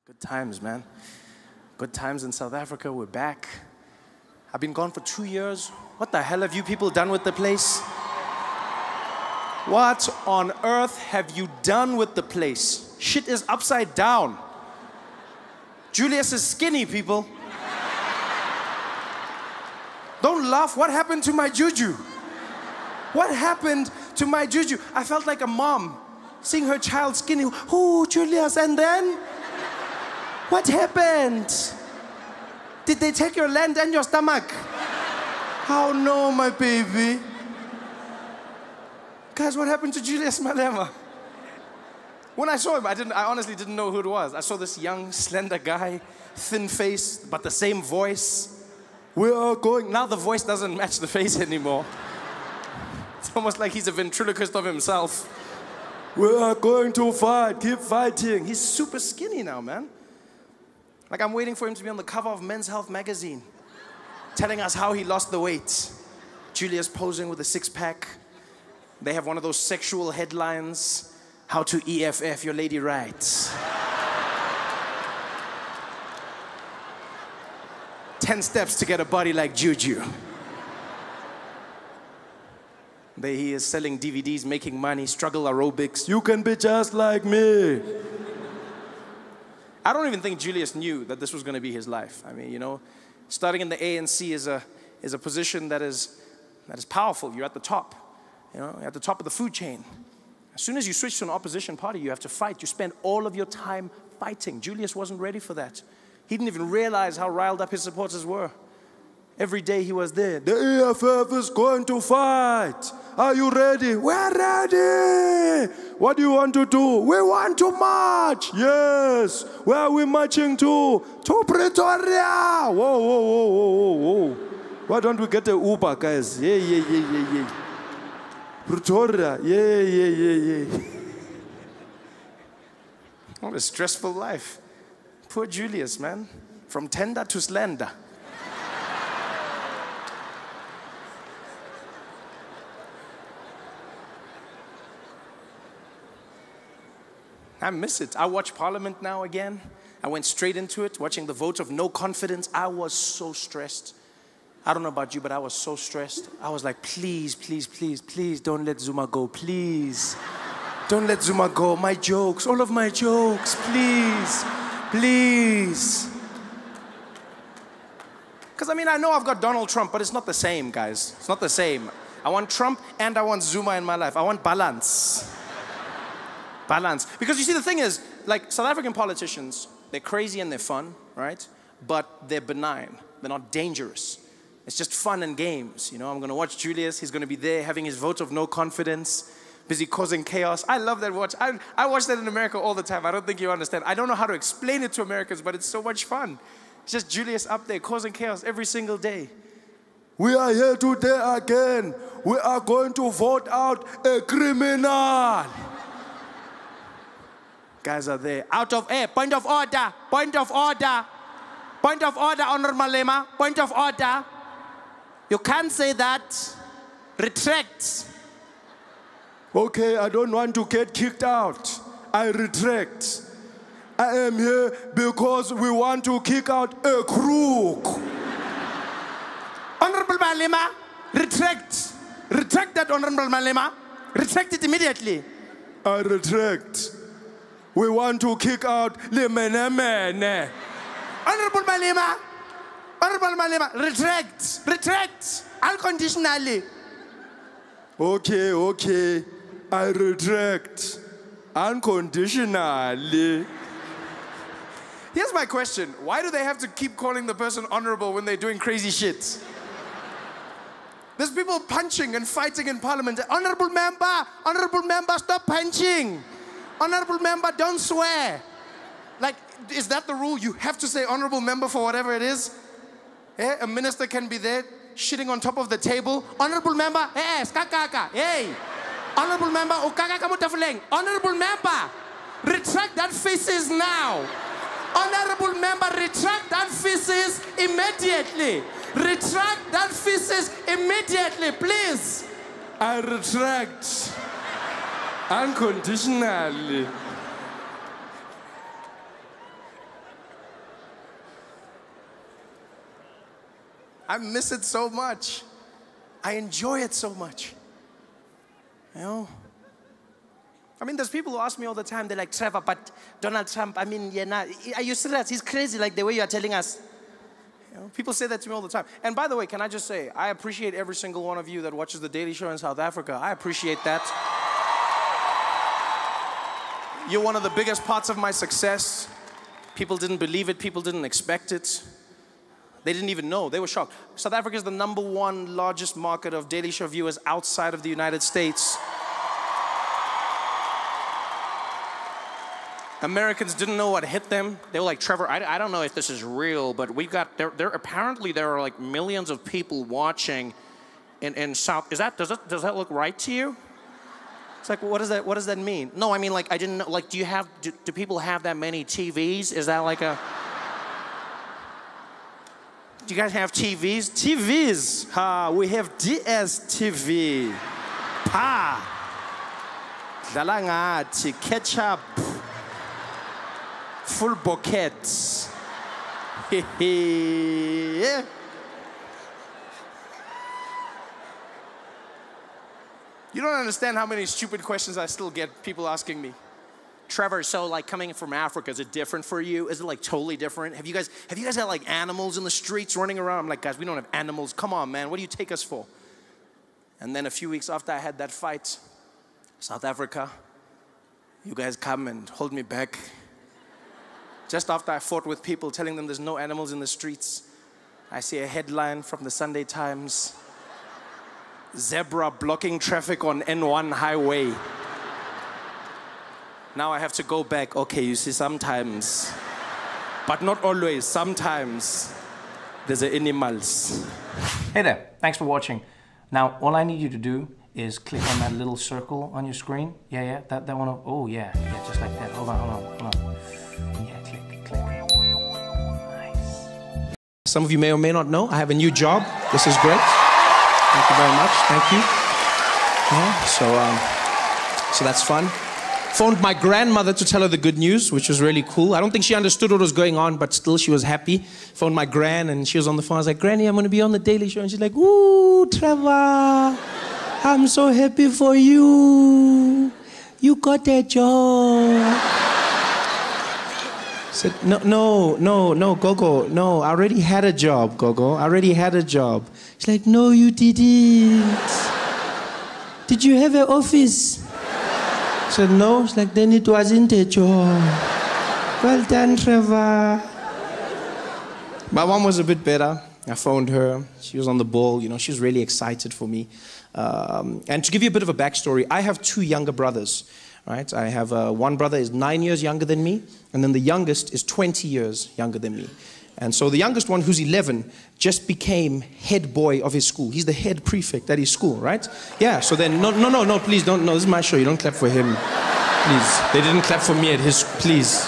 Good times, man. Good times in South Africa. We're back. I've been gone for 2 years. What the hell have you people done with the place? What on earth have you done with the place? Shit is upside down. Julius is skinny, people. Don't laugh. What happened to my juju? What happened to my juju? I felt like a mom seeing her child skinny. Oh, Julius, and then? What happened? Did they take your land and your stomach? Oh no, my baby. Guys, what happened to Julius Malema? When I saw him, I honestly didn't know who it was. I saw this young, slender guy, thin face, but the same voice. We are going. Now the voice doesn't match the face anymore. It's almost like he's a ventriloquist of himself. We are going to fight, keep fighting. He's super skinny now, man. Like I'm waiting for him to be on the cover of Men's Health magazine, telling us how he lost the weight. Julius posing with a six-pack. They have one of those sexual headlines, how to EFF your lady right. 10 steps to get a body like Juju. There he is selling DVDs, making money, struggle aerobics. You can be just like me. I don't even think Julius knew that this was going to be his life. I mean, you know, starting in the ANC is a position that is powerful. You're at the top, you know, at the top of the food chain. As soon as you switch to an opposition party, you have to fight. You spend all of your time fighting. Julius wasn't ready for that. He didn't even realize how riled up his supporters were. Every day he was there. The EFF is going to fight. Are you ready? We're ready. What do you want to do? We want to march. Yes. Where are we marching to? To Pretoria. Whoa, whoa, whoa, whoa, whoa. Why don't we get a Uber, guys? Yeah, yeah, yeah, yeah, yeah. Pretoria. Yeah, yeah, yeah, yeah. What a stressful life. Poor Julius, man. From tender to slender. I miss it. I watch Parliament now again. I went straight into it, watching the vote of no confidence. I was so stressed. I don't know about you, but I was so stressed. I was like, please, please, please, please don't let Zuma go, please. Don't let Zuma go. My jokes, all of my jokes, please, please. Because I mean, I know I've got Donald Trump, but it's not the same, guys. It's not the same. I want Trump and I want Zuma in my life. I want balance. Balance. Because you see, the thing is, like South African politicians, they're crazy and they're fun, right? But they're benign. They're not dangerous. It's just fun and games. You know, I'm going to watch Julius. He's going to be there having his vote of no confidence, busy causing chaos. I love that watch. I watch that in America all the time. I don't think you understand. I don't know how to explain it to Americans, but it's so much fun. It's just Julius up there causing chaos every single day. We are here today again. We are going to vote out a criminal. Guys are there. Out of air. Point of order. Point of order. Point of order, Honorable Malema. Point of order. You can't say that. Retract. Okay, I don't want to get kicked out. I retract. I am here because we want to kick out a crook. Honorable Malema, retract. Retract that, Honorable Malema. Retract it immediately. I retract. We want to kick out the mene. Honorable Malema, retract, retract, unconditionally. Okay, okay, I retract, unconditionally. Here's my question. Why do they have to keep calling the person honorable when they're doing crazy shit? There's people punching and fighting in Parliament. Honorable member, stop punching. Honorable member, don't swear. Like, is that the rule? You have to say honorable member for whatever it is? Yeah? A minister can be there shitting on top of the table. Honorable member, hey, skakaka, hey. Honorable member, ukaka kamutafuleng. Honorable member, retract that feces now. Honorable member, retract that feces immediately. Retract that feces immediately, please. I retract. Unconditionally. I miss it so much. I enjoy it so much. You know? I mean, there's people who ask me all the time, they're like, Trevor, but Donald Trump, I mean, yeah, nah, are you serious? He's crazy like the way you are telling us. You know, people say that to me all the time. And by the way, can I just say, I appreciate every single one of you that watches The Daily Show in South Africa. I appreciate that. You're one of the biggest parts of my success. People didn't believe it. People didn't expect it. They didn't even know. They were shocked. South Africa is the #1 largest market of Daily Show viewers outside of the United States. Americans didn't know what hit them. They were like, Trevor, I don't know if this is real, but we got, apparently there are like millions of people watching in South, does that look right to you? It's like, what does that mean? No, I mean, like, I didn't know, like, do people have that many TVs? Is that like a, do you guys have TVs? TVs, we have DSTV. Dalangati, ketchup. Full bouquets. Yeah. You don't understand how many stupid questions I still get people asking me. Trevor, so like coming from Africa, is it different for you? Is it like totally different? Have you guys had like animals in the streets running around? I'm like, guys, we don't have animals. Come on, man, what do you take us for? And then a few weeks after I had that fight, South Africa, you guys come and hold me back. Just after I fought with people telling them there's no animals in the streets, I see a headline from the Sunday Times, zebra blocking traffic on N1 highway. Now I have to go back. Okay, you see, sometimes, but not always, sometimes, there's the animals. Hey there, thanks for watching. Now, all I need you to do is click on that little circle on your screen. Yeah, that one, oh yeah, just like that. Hold on. Yeah, click. Nice. Some of you may or may not know, I have a new job. This is great. Thank you very much, thank you. Yeah, so that's fun. Phoned my grandmother to tell her the good news, which was really cool. I don't think she understood what was going on, but still she was happy. Phoned my gran and she was on the phone. I was like, Granny, I'm gonna be on the Daily Show. And she's like, ooh, Trevor, I'm so happy for you. You got a job. I said, no, Gogo, no, I already had a job, Gogo. I already had a job. She's like, no, you didn't. Did you have an office? I said, no. She's like, then it wasn't a job. Well done, Trevor. My mom was a bit better. I phoned her. She was on the ball. You know, she was really excited for me. And to give you a bit of a backstory, I have 2 younger brothers. Right? I have one brother is 9 years younger than me, and then the youngest is 20 years younger than me. And so the youngest one, who's 11, just became head boy of his school. He's the head prefect at his school, right? Yeah, so then, no, please don't, no, this is my show, you don't clap for him. Please, they didn't clap for me at his, please.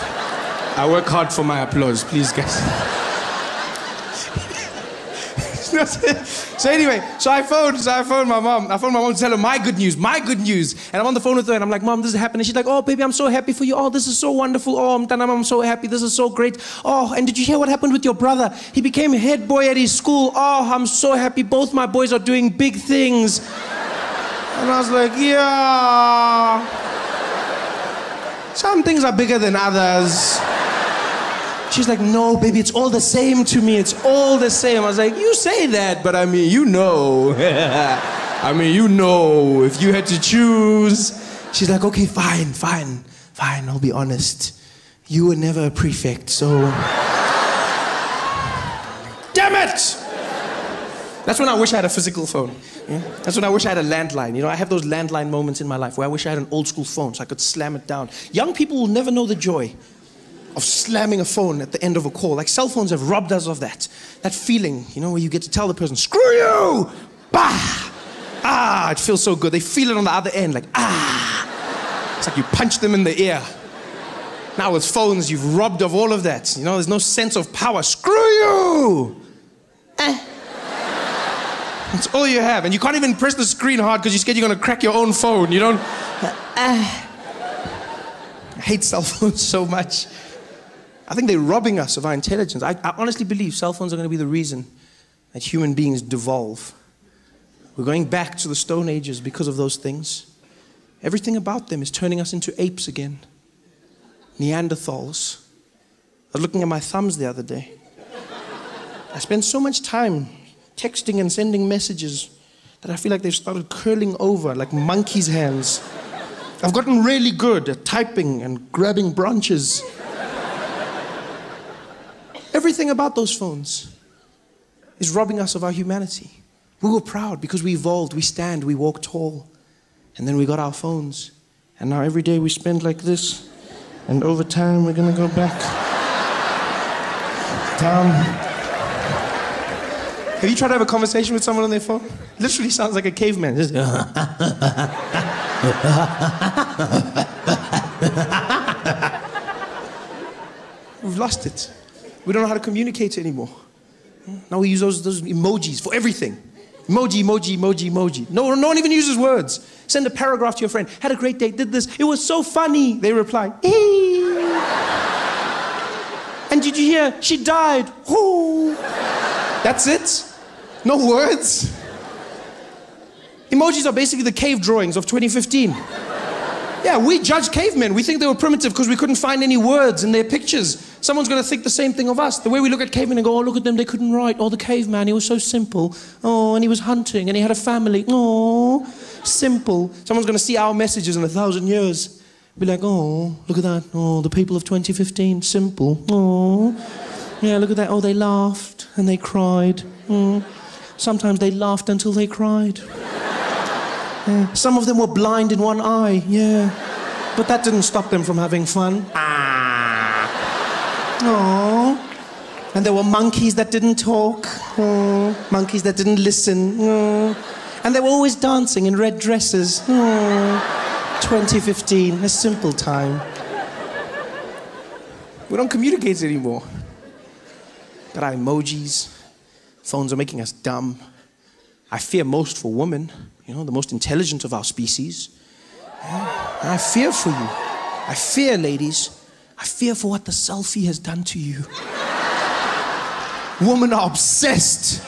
I work hard for my applause, please guys. So anyway, so I phoned my mom. I phoned my mom to tell her my good news. And I'm on the phone with her and I'm like, Mom, this is happening. She's like, oh, baby, I'm so happy for you. Oh, this is so wonderful. Oh, Mtanam, I'm so happy. This is so great. Oh, and did you hear what happened with your brother? He became head boy at his school. Oh, I'm so happy. Both my boys are doing big things. And I was like, yeah. Some things are bigger than others. She's like, no, baby, it's all the same to me. It's all the same. I was like, you say that, but I mean, you know. I mean, you know, if you had to choose. She's like, okay, fine, I'll be honest. You were never a prefect, so. Damn it! That's when I wish I had a physical phone. Yeah? That's when I wish I had a landline. You know, I have those landline moments in my life where I wish I had an old school phone so I could slam it down. Young people will never know the joy of slamming a phone at the end of a call. Like, cell phones have robbed us of that. That feeling, you know, where you get to tell the person, screw you! Bah! Ah, it feels so good. They feel it on the other end, like, ah! It's like you punch them in the ear. Now with phones, you've robbed of all of that. You know, there's no sense of power. Screw you! That's all you have. And you can't even press the screen hard because you're scared you're going to crack your own phone. You don't... I hate cell phones so much. I think they're robbing us of our intelligence. I honestly believe cell phones are going to be the reason that human beings devolve. We're going back to the Stone Ages because of those things. Everything about them is turning us into apes again. Neanderthals. I was looking at my thumbs the other day. I spend so much time texting and sending messages that I feel like they've started curling over like monkeys' hands. I've gotten really good at typing and grabbing branches. Everything about those phones is robbing us of our humanity. We were proud because we evolved, we stand, we walk tall. And then we got our phones. And now every day we spend like this. And over time we're gonna go back down. Have you tried to have a conversation with someone on their phone? Literally sounds like a caveman. Just we've lost it. We don't know how to communicate anymore. Now we use those emojis for everything. Emoji, emoji, emoji, emoji. No one even uses words. Send a paragraph to your friend. Had a great day, did this. It was so funny. They reply, hey. And did you hear? She died. Ooh. That's it. No words. Emojis are basically the cave drawings of 2015. Yeah, we judge cavemen. We think they were primitive because we couldn't find any words in their pictures. Someone's going to think the same thing of us. The way we look at cavemen and go, oh, look at them, they couldn't write. Oh, the caveman, he was so simple. Oh, and he was hunting, and he had a family. Oh, simple. Someone's going to see our messages in 1,000 years. Be like, oh, look at that. Oh, the people of 2015, simple. Oh, yeah, look at that. Oh, they laughed, and they cried. Oh. Sometimes they laughed until they cried. Yeah. Some of them were blind in one eye, yeah. But that didn't stop them from having fun. Aww. And there were monkeys that didn't talk. Aww. Monkeys that didn't listen. Aww. And they were always dancing in red dresses. Aww. 2015, a simple time. We don't communicate anymore. Got our emojis. Phones are making us dumb. I fear most for women, you know, the most intelligent of our species. Yeah. And I fear for you. I fear, ladies. I fear for what the selfie has done to you. Women are obsessed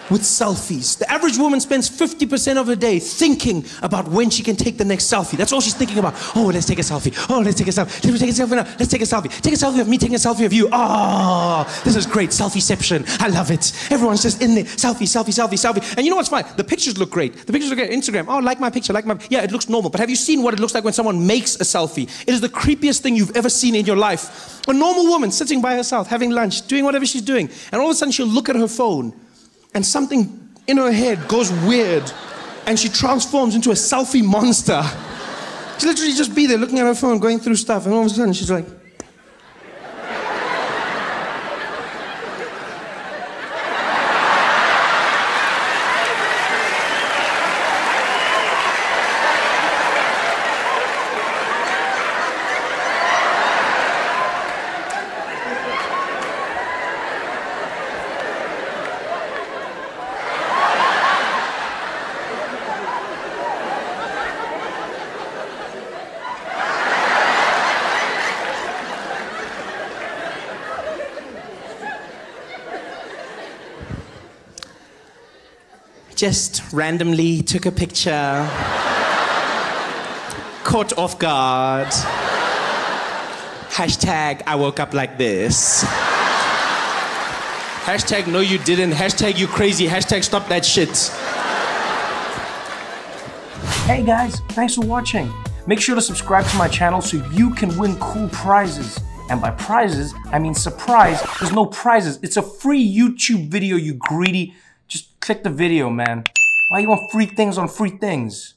with selfies. The average woman spends 50% of her day thinking about when she can take the next selfie. That's all she's thinking about. Oh, let's take a selfie. Oh, let's take a selfie. Let's take a selfie now. Let's take a selfie. Take a selfie of me taking a selfie of you. Oh, this is great. Selfieception. I love it. Everyone's just in there. Selfie, selfie, selfie, selfie. And you know what's fine? The pictures look great. The pictures look great. Instagram. Oh, like my picture, like my... Yeah, it looks normal. But have you seen what it looks like when someone makes a selfie? It is the creepiest thing you've ever seen in your life. A normal woman sitting by herself, having lunch, doing whatever she's doing. And all of a sudden she'll look at her phone and something in her head goes weird and she transforms into a selfie monster. She'll literally just be there looking at her phone, going through stuff, and all of a sudden she's like... Just randomly took a picture. Caught off guard. Hashtag I woke up like this. Hashtag no you didn't. Hashtag you crazy. Hashtag stop that shit. Hey guys, thanks for watching. Make sure to subscribe to my channel so you can win cool prizes. And by prizes, I mean surprise. There's no prizes. It's a free YouTube video, you greedy. Just click the video, man. Why you want free things on free things?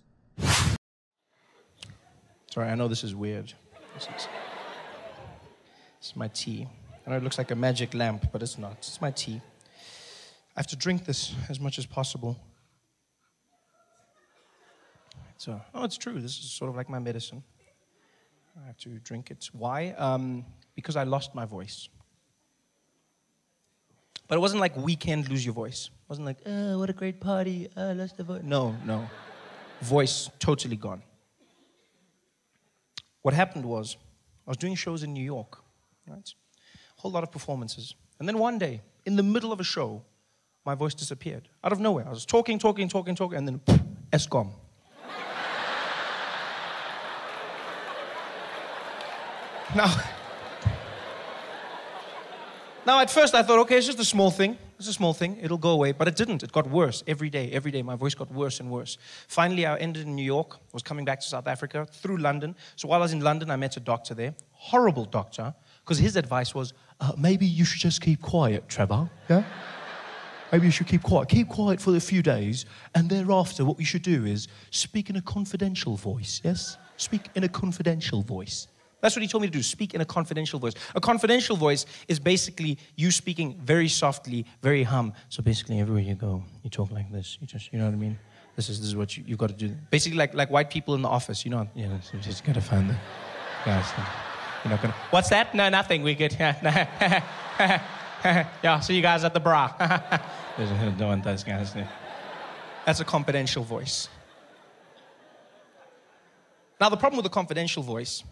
Sorry, I know this is weird. This is my tea. I know it looks like a magic lamp, but it's not. It's my tea. I have to drink this as much as possible. So, oh, it's true. This is sort of like my medicine. I have to drink it. Why? Because I lost my voice. But it wasn't like Weekend Lose Your Voice. It wasn't like, oh, what a great party. I lost the voice. No, no. Voice totally gone. What happened was, I was doing shows in New York, right? A whole lot of performances. And then one day, in the middle of a show, my voice disappeared. Out of nowhere. I was talking, and then, escom. Now, at first I thought, okay, it's just a small thing. It's a small thing. It'll go away. But it didn't. It got worse every day. Every day, my voice got worse and worse. Finally, I ended in New York. Was coming back to South Africa through London. So while I was in London, I met a doctor there. Horrible doctor. Because his advice was, maybe you should just keep quiet, Trevor. Yeah? Maybe you should keep quiet. Keep quiet for a few days. And thereafter, what you should do is speak in a confidential voice. Yes? Speak in a confidential voice. That's what he told me to do, speak in a confidential voice. A confidential voice is basically you speaking very softly, very hum. So basically everywhere you go, you talk like this. You know what I mean? This is what you've got to do. Basically like white people in the office, you just got to find the guys. You're not gonna, what's that? No, nothing, we good. Yeah, see you guys at the bra. Don't want those guys there. That's a confidential voice. Now the problem with a confidential voice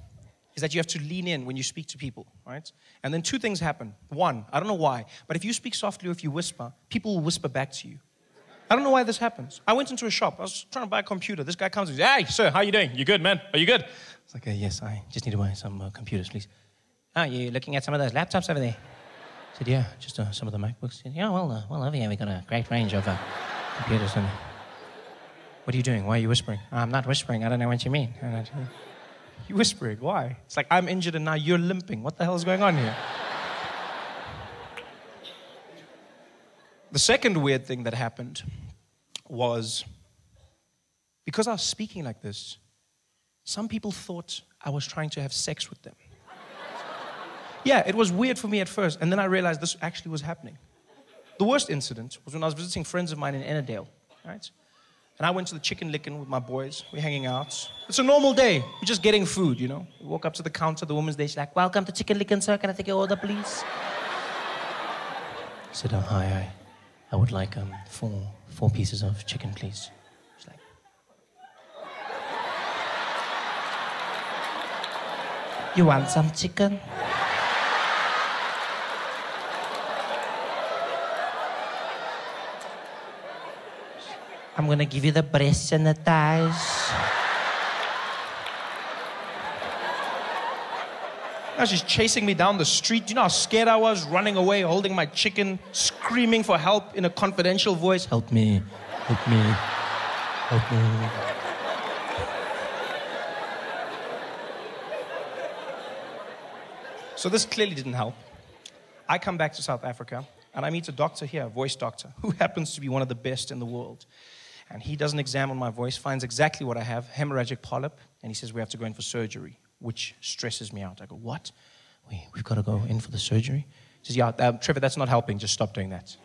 is that you have to lean in when you speak to people, right? And then two things happen. One, I don't know why, but if you speak softly or if you whisper, people will whisper back to you. I don't know why this happens. I went into a shop. I was trying to buy a computer. This guy comes and says, hey, sir, how you doing? You good, man? Are you good? It's like, yes, I just need to buy some computers, please. You looking at some of those laptops over there? I said, yeah, just some of the MacBooks. Said, yeah, well, over here we got a great range of computers. And what are you doing? Why are you whispering? I'm not whispering. I don't know what you mean. You whispering, why? It's like I'm injured and now you're limping. What the hell is going on here? The second weird thing that happened was, because I was speaking like this, some people thought I was trying to have sex with them. Yeah, it was weird for me at first, and then I realized this actually was happening. The worst incident was when I was visiting friends of mine in Ennerdale, right? And I went to the Chicken Licken with my boys. We're hanging out. It's a normal day. We're just getting food, you know. We walk up to the counter, the woman's there. She's like, welcome to Chicken Licken, sir. Can I take your order, please? I said, hi. I would like 4 pieces of chicken, please. She's like, you want some chicken? I'm gonna give you the breasts and the thighs. Now she's chasing me down the street. You know how scared I was, running away, holding my chicken, screaming for help in a confidential voice. Help me, help me, help me. So this clearly didn't help. I come back to South Africa and I meet a doctor here, a voice doctor, who happens to be one of the best in the world. And he does an exam on my voice, finds exactly what I have, hemorrhagic polyp, and he says we have to go in for surgery, which stresses me out. I go, what? We've got to go in for the surgery? He says, yeah, Trevor, that's not helping. Just stop doing that. So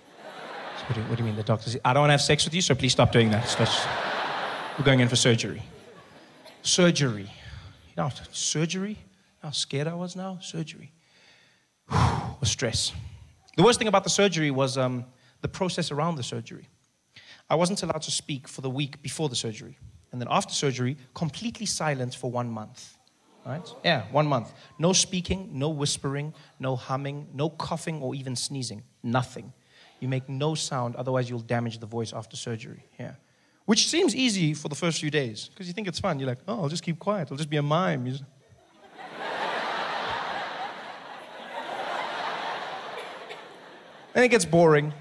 what do you mean? The doctor says, I don't want to have sex with you, so please stop doing that. We're going in for surgery. Surgery. You know, surgery? How scared I was now? Surgery. Was stress. The worst thing about the surgery was the process around the surgery. I wasn't allowed to speak for the week before the surgery. And then after surgery, completely silent for 1 month. Right? Yeah, 1 month. No speaking, no whispering, no humming, no coughing or even sneezing. Nothing. You make no sound, otherwise you'll damage the voice after surgery. Yeah. Which seems easy for the first few days, because you think it's fun. You're like, oh, I'll just keep quiet. I'll just be a mime. Then it gets boring,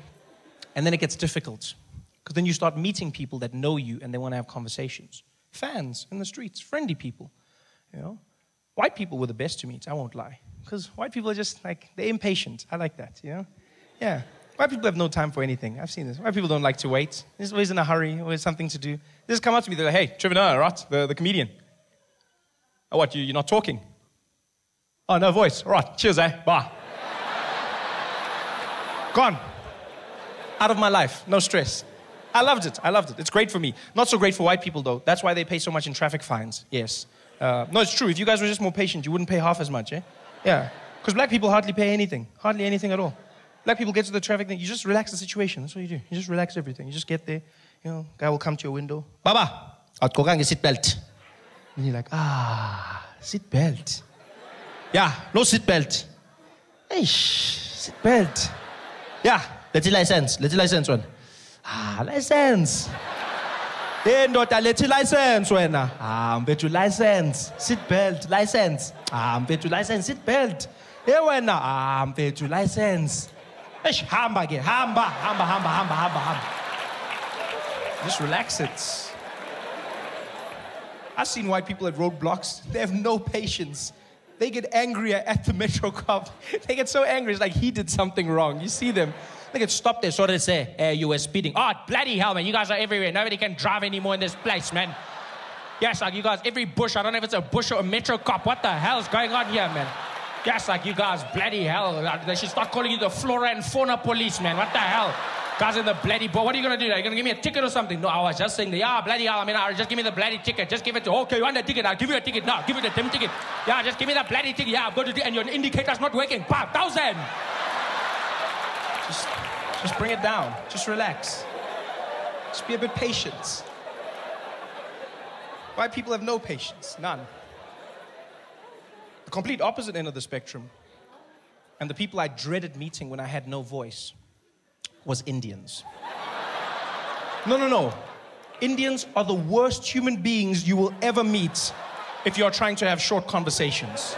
and then it gets difficult. Because then you start meeting people that know you and they want to have conversations. Fans in the streets, friendly people, you know. White people were the best to meet, I won't lie. Because white people are just like, they're impatient. I like that, you know. Yeah, white people have no time for anything. I've seen this. White people don't like to wait. They're always in a hurry, always something to do. They just come up to me, they're like, hey, Trevor Noah, right? The comedian. Oh, what, you're not talking? Oh, no voice. All right, cheers, bye. Gone. Out of my life, no stress. I loved it. It's great for me. Not so great for white people, though. That's why they pay so much in traffic fines. Yes. No, it's true. If you guys were just more patient, you wouldn't pay half as much, eh? Yeah. Because black people hardly pay anything. Hardly anything at all. Black people get to the traffic thing. You just relax the situation. That's what you do. You just relax everything. You just get there. You know, guy will come to your window. Baba, outkogang seat belt. And you're like, seat belt. Yeah, no seat belt. Eish, seat belt. Yeah, Let's license one. Ah, license. Hey, ndoda, let's license wena. Ah, mbethu license. Seat belt, license. Ah, mbethu license, seat belt. Hey wena, ah, mbethu license. Eish, hamba ke, hamba. Just relax it. I've seen white people at roadblocks. They have no patience. They get angrier at the metro cop. They get so angry, it's like he did something wrong. You see them. They get stopped there, so they say, hey, you were speeding. Oh, bloody hell, man, you guys are everywhere. Nobody can drive anymore in this place, man. Yes, like you guys, every bush, I don't know if it's a bush or a metro cop. What the hell is going on here, man? Yes, like you guys, bloody hell. They should start calling you the flora and fauna police, man. What the hell? Guys in the bloody boat. What are you going to do? Are you going to give me a ticket or something? No, I was just saying, yeah, bloody hell. I mean, just give me the bloody ticket. Just give it to, okay, you want the ticket? I'll give you a ticket. No, give you the damn ticket. Yeah, just give me the bloody ticket. Yeah, I'm going to, and your indicator's not working. 5,000. Just bring it down. Just relax. Just be a bit patient. White people have no patience. None. The complete opposite end of the spectrum, and the people I dreaded meeting when I had no voice, was Indians. No. Indians are the worst human beings you will ever meet if you're trying to have short conversations.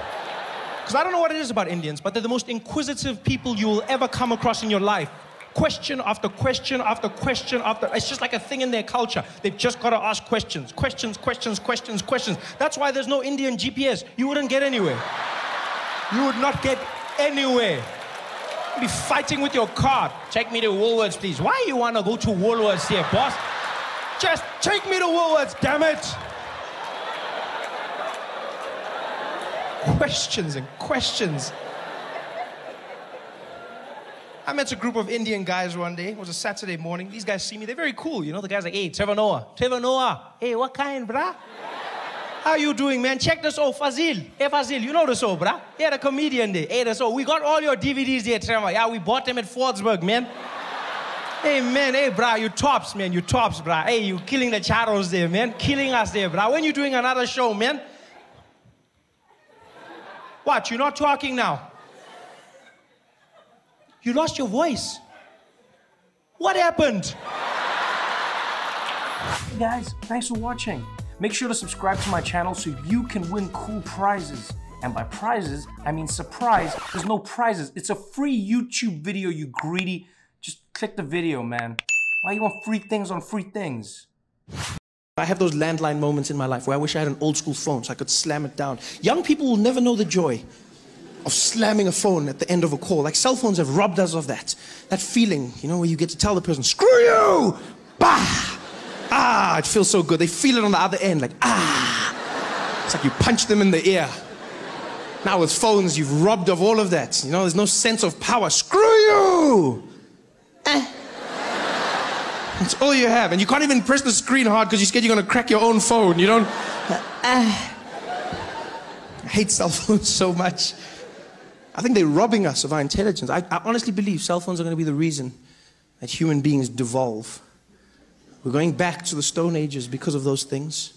Because I don't know what it is about Indians, but they're the most inquisitive people you will ever come across in your life. Question after question after question after... It's just like a thing in their culture. They've just got to ask questions. Questions. That's why there's no Indian GPS. You wouldn't get anywhere. You would not get anywhere. You'd be fighting with your car. Take me to Woolworths, please. Why you want to go to Woolworths here, boss? Just take me to Woolworths, damn it. Questions and questions. I met a group of Indian guys one day. It was a Saturday morning. These guys see me. They're very cool, you know. The guy's like, hey, Trevor Noah. Hey, what kind, brah? How you doing, man? Check this out, Fazil. Hey, Fazil, you know this out, brah? Yeah, the comedian there. Hey, this out. We got all your DVDs there, Trevor. Yeah, we bought them at Fordsburg, man. Hey, man. Hey, brah, you tops, man. You tops, brah. Hey, you killing the charos there, man. Killing us there, brah. When you doing another show, man? What? You're not talking now? You lost your voice. What happened? Hey guys, thanks for watching. Make sure to subscribe to my channel so you can win cool prizes. And by prizes, I mean surprise. There's no prizes. It's a free YouTube video, you greedy. Just click the video, man. Why you want free things on free things? I have those landline moments in my life where I wish I had an old school phone so I could slam it down. Young people will never know the joy of slamming a phone at the end of a call. Like cell phones have robbed us of that. That feeling, you know, where you get to tell the person, screw you! Bah! Ah, it feels so good. They feel it on the other end, like, ah! It's like you punch them in the ear. Now with phones, you've robbed of all of that. You know, there's no sense of power. Screw you! That's all you have. And you can't even press the screen hard because you're scared you're going to crack your own phone. You don't... I hate cell phones so much. I think they're robbing us of our intelligence. I honestly believe cell phones are going to be the reason that human beings devolve. We're going back to the Stone Ages because of those things.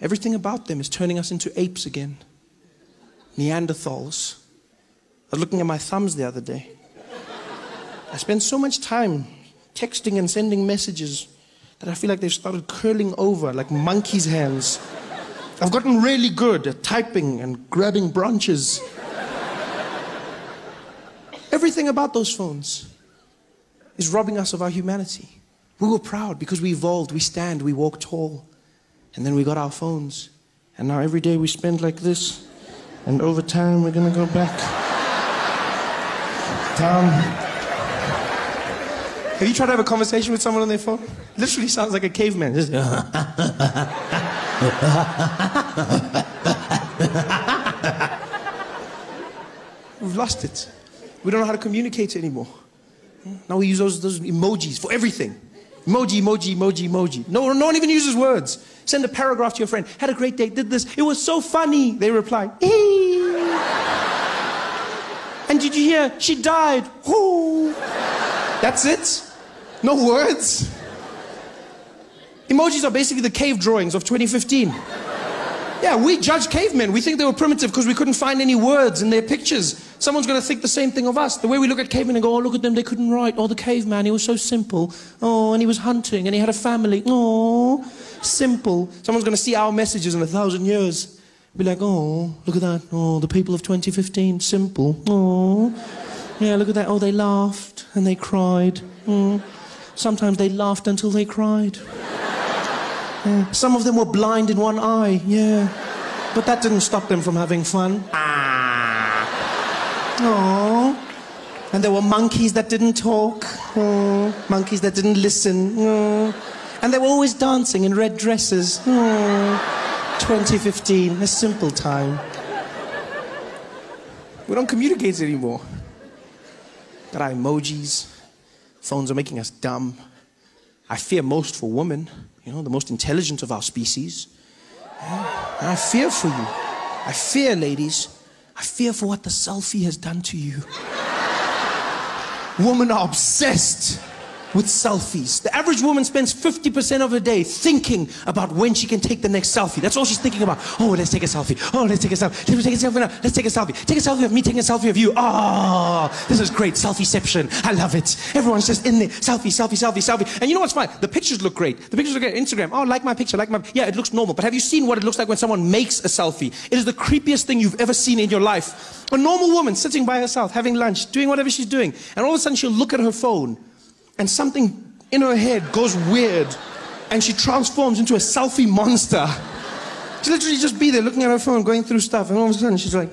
Everything about them is turning us into apes again. Neanderthals. I was looking at my thumbs the other day. I spend so much time texting and sending messages that I feel like they've started curling over like monkeys' hands. I've gotten really good at typing and grabbing branches. Everything about those phones is robbing us of our humanity. We were proud because we evolved, we stand, we walk tall. And then we got our phones. And now every day we spend like this. And over time we're gonna go back down. Have you tried to have a conversation with someone on their phone? It literally sounds like a caveman. Just we've lost it. We don't know how to communicate anymore. Now we use those emojis for everything. Emoji. No one even uses words. Send a paragraph to your friend. Had a great day, did this. It was so funny. They reply. And did you hear? She died. Whoo. That's it. No words. Emojis are basically the cave drawings of 2015. Yeah, we judge cavemen. We think they were primitive because we couldn't find any words in their pictures. someone's going to think the same thing of us. The way we look at cavemen and go, oh, look at them, they couldn't write. Oh, the caveman, he was so simple. Oh, and he was hunting, and he had a family. Oh, simple. Someone's going to see our messages in 1,000 years. Be like, oh, look at that. Oh, the people of 2015, simple. Oh, yeah, look at that. Oh, they laughed, and they cried. Oh. Sometimes they laughed until they cried. Yeah. Some of them were blind in one eye, yeah. But that didn't stop them from having fun. Oh. And there were monkeys that didn't talk. Oh. Monkeys that didn't listen. Oh. And they were always dancing in red dresses. Oh. 2015, a simple time. We don't communicate anymore. Got our emojis. Phones are making us dumb. I fear most for women, you know, the most intelligent of our species. Yeah. And I fear for you. I fear, ladies. I fear for what the selfie has done to you. Women are obsessed with selfies. The average woman spends 50% of her day thinking about when she can take the next selfie. That's all she's thinking about. Oh, let's take a selfie. Oh, let's take a selfie. Let's take a selfie now. Let's take a selfie. Take a selfie of me taking a selfie of you. Oh, this is great. Selfieception. I love it. Everyone's just in there. Selfie, selfie, selfie, selfie. And you know what's fun? The pictures look great. The pictures look great. Instagram. Oh, like my picture, like my... Yeah, it looks normal. But have you seen what it looks like when someone makes a selfie? It is the creepiest thing you've ever seen in your life. A normal woman sitting by herself, having lunch, doing whatever she's doing. And all of a sudden she'll look at her phone and something in her head goes weird and she transforms into a selfie monster. She literally just be there looking at her phone, going through stuff, and all of a sudden she's like...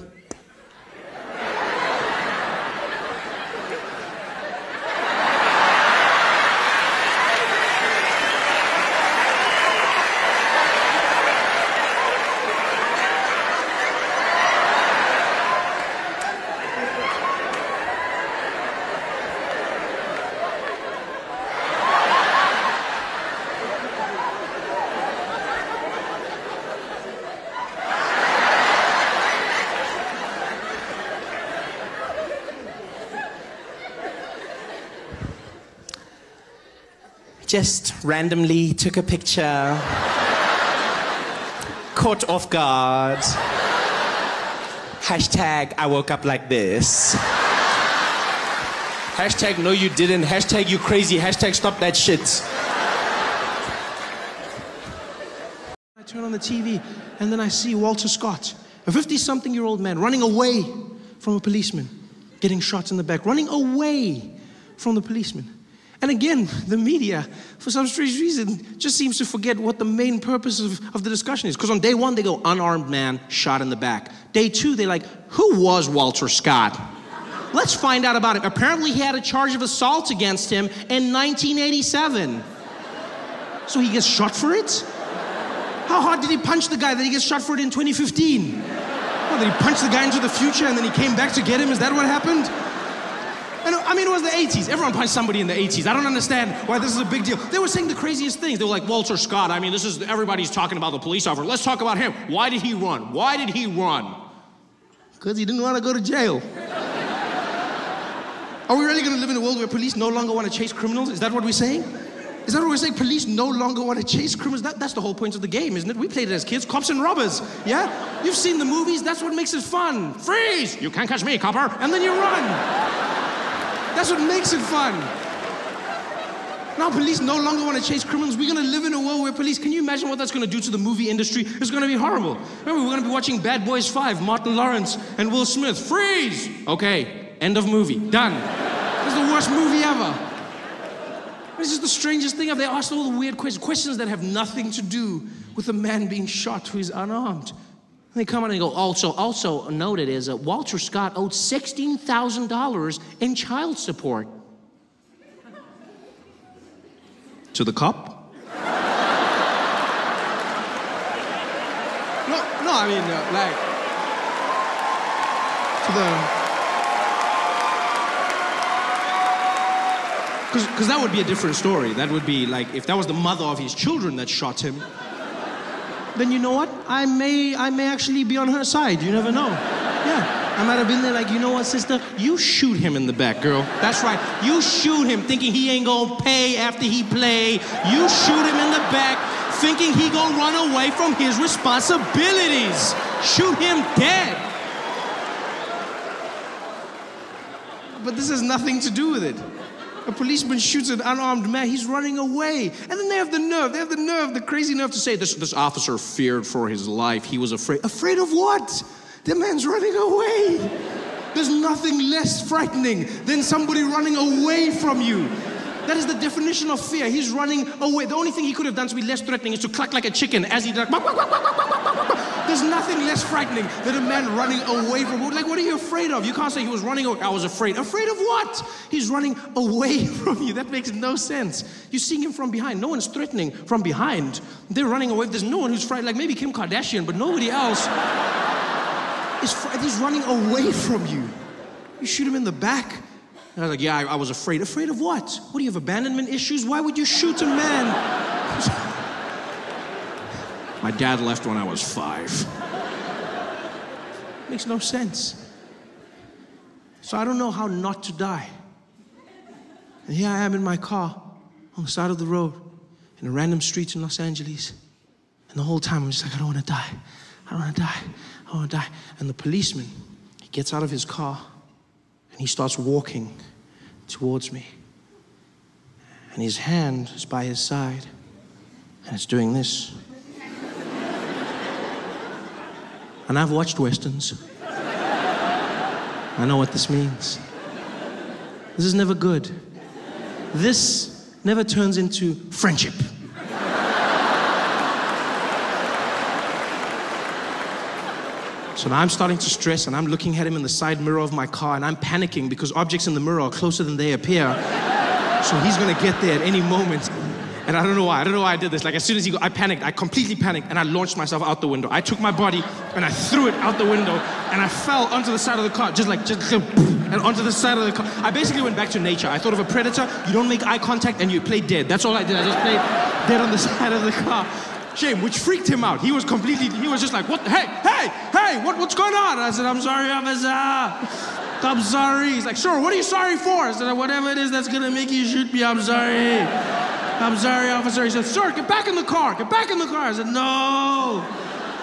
Just randomly took a picture. Caught off guard. Hashtag I woke up like this. Hashtag no you didn't. Hashtag you crazy. Hashtag stop that shit. I turn on the TV and then I see Walter Scott, a 50-something-year-old man running away from a policeman, getting shot in the back, running away from the policeman. And again, the media, for some strange reason, just seems to forget what the main purpose of the discussion is. Because on day one, they go, unarmed man, shot in the back. Day two, they're like, who was Walter Scott? Let's find out about him. Apparently, he had a charge of assault against him in 1987. So he gets shot for it? How hard did he punch the guy that he gets shot for it in 2015? Well, did he punch the guy into the future and then he came back to get him? Is that what happened? I mean, it was the 80s. Everyone punched somebody in the 80s. I don't understand why this is a big deal. They were saying the craziest things. They were like, Walter Scott, I mean, everybody's talking about the police officer. Let's talk about him. Why did he run? Why did he run? Because he didn't want to go to jail. Are we really going to live in a world where police no longer want to chase criminals? Is that what we're saying? Is that what we're saying? Police no longer want to chase criminals? That's the whole point of the game, isn't it? We played it as kids, cops and robbers, yeah? You've seen the movies, that's what makes it fun. Freeze! You can't catch me, copper. And then you run. That's what makes it fun. Now police no longer want to chase criminals. We're going to live in a world where police, can you imagine what that's going to do to the movie industry? It's going to be horrible. Remember, we're going to be watching Bad Boys 5, Martin Lawrence and Will Smith. Freeze! Okay, end of movie, done. This is the worst movie ever. This is the strangest thing. They asked all the weird questions that have nothing to do with a man being shot who is unarmed. And they come out and go, also noted is Walter Scott owed $16,000 in child support. To the cop? No, I mean, like, to the... Because that would be a different story. That would be like, if that was the mother of his children that shot him, then you know what? I may actually be on her side. You never know. Yeah. I might have been there like, you know what, sister? You shoot him in the back, girl. That's right. You shoot him thinking he ain't gonna pay after he play. You shoot him in the back thinking he gonna run away from his responsibilities. Shoot him dead. but this has nothing to do with it. A policeman shoots an unarmed man, he's running away. And then they have the crazy nerve to say, this officer feared for his life, he was afraid. Afraid of what? The man's running away. There's nothing less frightening than somebody running away from you. That is the definition of fear. He's running away. The only thing he could have done to be less threatening is to cluck like a chicken as he does. There's nothing less frightening than a man running away from you. Like, what are you afraid of? You can't say he was running away. I was afraid. Afraid of what? He's running away from you. That makes no sense. You're seeing him from behind. No one's threatening from behind. They're running away. There's no one who's frightened. Like maybe Kim Kardashian, but nobody else he's running away from you. You shoot him in the back. And I was like, yeah, I was afraid. Afraid of what? What, do you have abandonment issues? Why would you shoot a man? My dad left when I was 5. Makes no sense. So I don't know how not to die. And here I am in my car on the side of the road in a random street in Los Angeles. And the whole time I'm just like, I don't want to die. I don't want to die. I don't want to die. And the policeman, he gets out of his car and he starts walking towards me. And his hand is by his side and it's doing this. And I've watched Westerns. I know what this means. This is never good. This never turns into friendship. So now I'm starting to stress and I'm looking at him in the side mirror of my car and I'm panicking because objects in the mirror are closer than they appear. So he's gonna get there at any moment. And I don't know why I did this. Like as soon as I panicked, I completely panicked and I launched myself out the window. I took my body and I threw it out the window and I fell onto the side of the car, just and onto the side of the car. I basically went back to nature. I thought of a predator, you don't make eye contact and you play dead. That's all I did, I just played dead on the side of the car. Shame, which freaked him out. He was just like, what, hey, what's going on? I said, I'm sorry, officer. I'm sorry. He's like, sure, what are you sorry for? I said, whatever it is that's gonna make you shoot me, I'm sorry. I'm sorry, officer. He said, sir, get back in the car. Get back in the car. I said, no.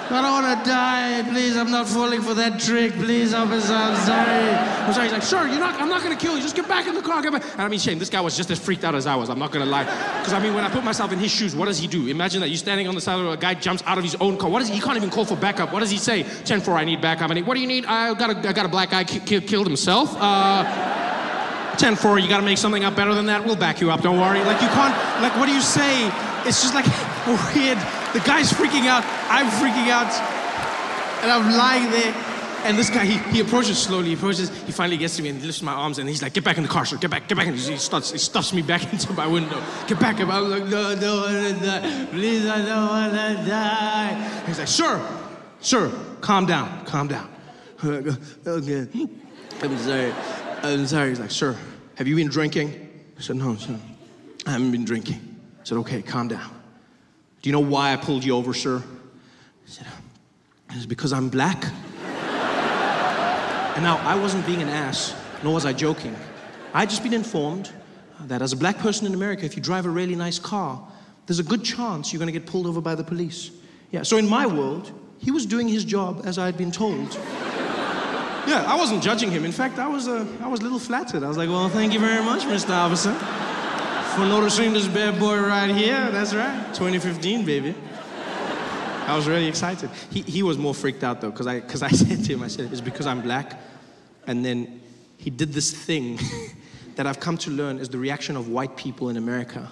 I don't want to die. Please, I'm not falling for that trick. Please, officer, I'm sorry. I'm sorry. He's like, sure, I'm not going to kill you. Just get back in the car. Get back. And I mean, Shane, this guy was just as freaked out as I was. I'm not going to lie. Because I mean, when I put myself in his shoes, what does he do? Imagine that you're standing on the side of a guy jumps out of his own car. What does he can't even call for backup. What does he say? 10-4, I need backup. And what do you need? I got a black guy killed himself. 10-4, you got to make something up better than that. We'll back you up. Don't worry. Like you can't. Like what do you say? It's just like weird. The guy's freaking out. I'm freaking out. And I'm lying there, and this guy, he approaches slowly, he finally gets to me and he lifts my arms and he's like, get back in the car, sir, get back. And he stuffs me back into my window. Get back. I'm like, no, I don't want to die. Please, I don't want to die. And he's like, sir, calm down. Okay, I'm sorry. He's like, sir, have you been drinking? I said, no, sir, I haven't been drinking. I said, okay, calm down. Do you know why I pulled you over, sir? He said, it's because I'm black. And now, I wasn't being an ass, nor was I joking. I'd just been informed that as a black person in America, if you drive a really nice car, there's a good chance you're gonna get pulled over by the police. Yeah, so in my world, he was doing his job as I had been told. Yeah, I wasn't judging him. In fact, I was a little flattered. I was like, well, thank you very much, Mr. Officer, for noticing this bad boy right here. That's right, 2015, baby. I was really excited. He was more freaked out though, because I said to him, I said, it's because I'm black. And then he did this thing that I've come to learn is the reaction of white people in America,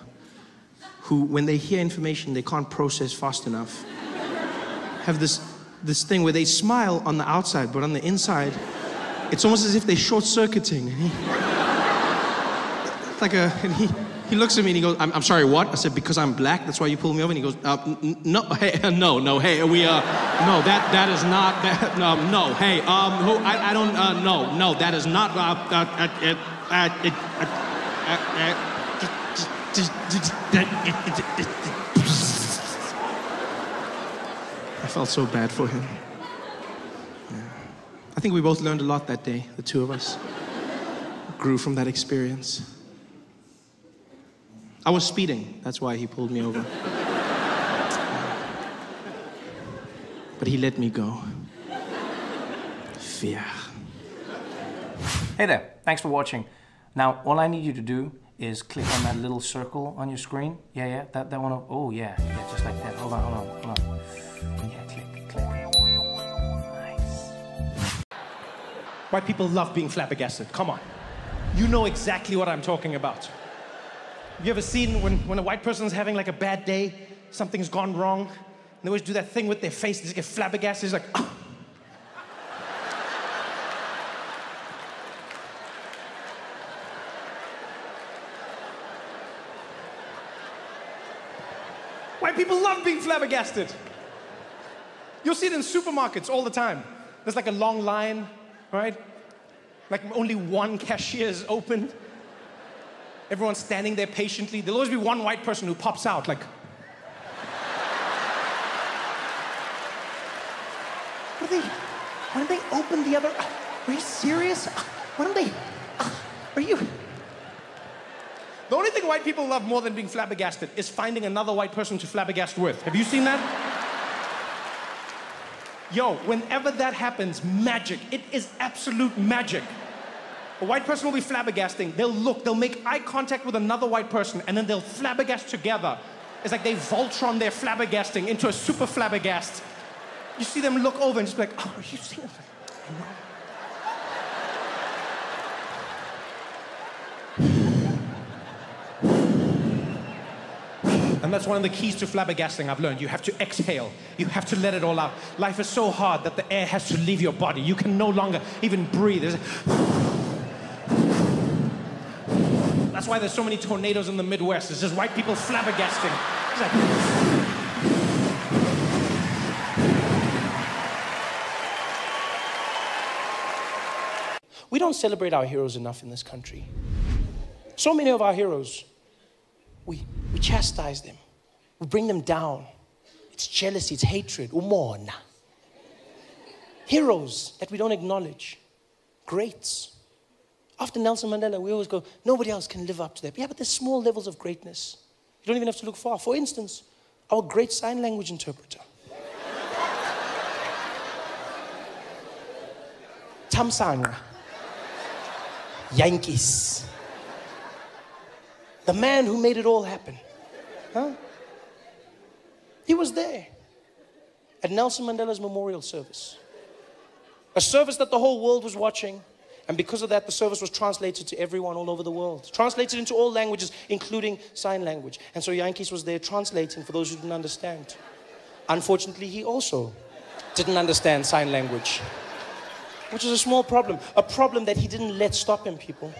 who, when they hear information they can't process fast enough, have this thing where they smile on the outside, but on the inside, it's almost as if they're short-circuiting. And he looks at me and he goes, I'm sorry, what? I said, because I'm black, that's why you pulled me over? And he goes, no, hey, no, hey, no, that is not, no, hey, I don't, no, that is not, I felt so bad for him. Yeah. I think we both learned a lot that day, the two of us. Grew from that experience. I was speeding, that's why he pulled me over. But he let me go. Fear. Hey there. Thanks for watching. Now, all I need you to do is click on that little circle on your screen. Yeah, that one. Oh, yeah, just like that. Hold on. Yeah, click. Nice. White people love being flabbergasted. Come on. You know exactly what I'm talking about. You ever seen when a white person's having like a bad day, something's gone wrong, and they always do that thing with their face, they just get flabbergasted, it's like, oh. White people love being flabbergasted. You'll see it in supermarkets all the time. There's like a long line, right? Like only one cashier is open. Everyone's standing there patiently. There'll always be one white person who pops out like, why don't they open the other? Are you serious? Why don't they? Are you? The only thing white people love more than being flabbergasted is finding another white person to flabbergast with. Have you seen that? Yo, whenever that happens, magic. It is absolute magic. A white person will be flabbergasting. They'll make eye contact with another white person, and then they'll flabbergast together. It's like they Voltron their flabbergasting into a super flabbergast. You see them look over and just be like, oh, are you seeing it? And that's one of the keys to flabbergasting I've learned. You have to exhale. You have to let it all out. Life is so hard that the air has to leave your body. You can no longer even breathe. That's why there's so many tornadoes in the Midwest. It's just white people flabbergasting. It's like... We don't celebrate our heroes enough in this country. So many of our heroes, we chastise them. We bring them down. It's jealousy, it's hatred. Umona. Heroes that we don't acknowledge. Greats. After Nelson Mandela, we always go, nobody else can live up to that. Yeah, but there's small levels of greatness. You don't even have to look far. For instance, our great sign language interpreter. Tamsanga. Yankees. The man who made it all happen. Huh? He was there at Nelson Mandela's memorial service. A service that the whole world was watching. And because of that, the service was translated to everyone all over the world. Translated into all languages, including sign language. And so Yankees was there translating for those who didn't understand. Unfortunately, he also didn't understand sign language. Which is a small problem. A problem that he didn't let stop him, people.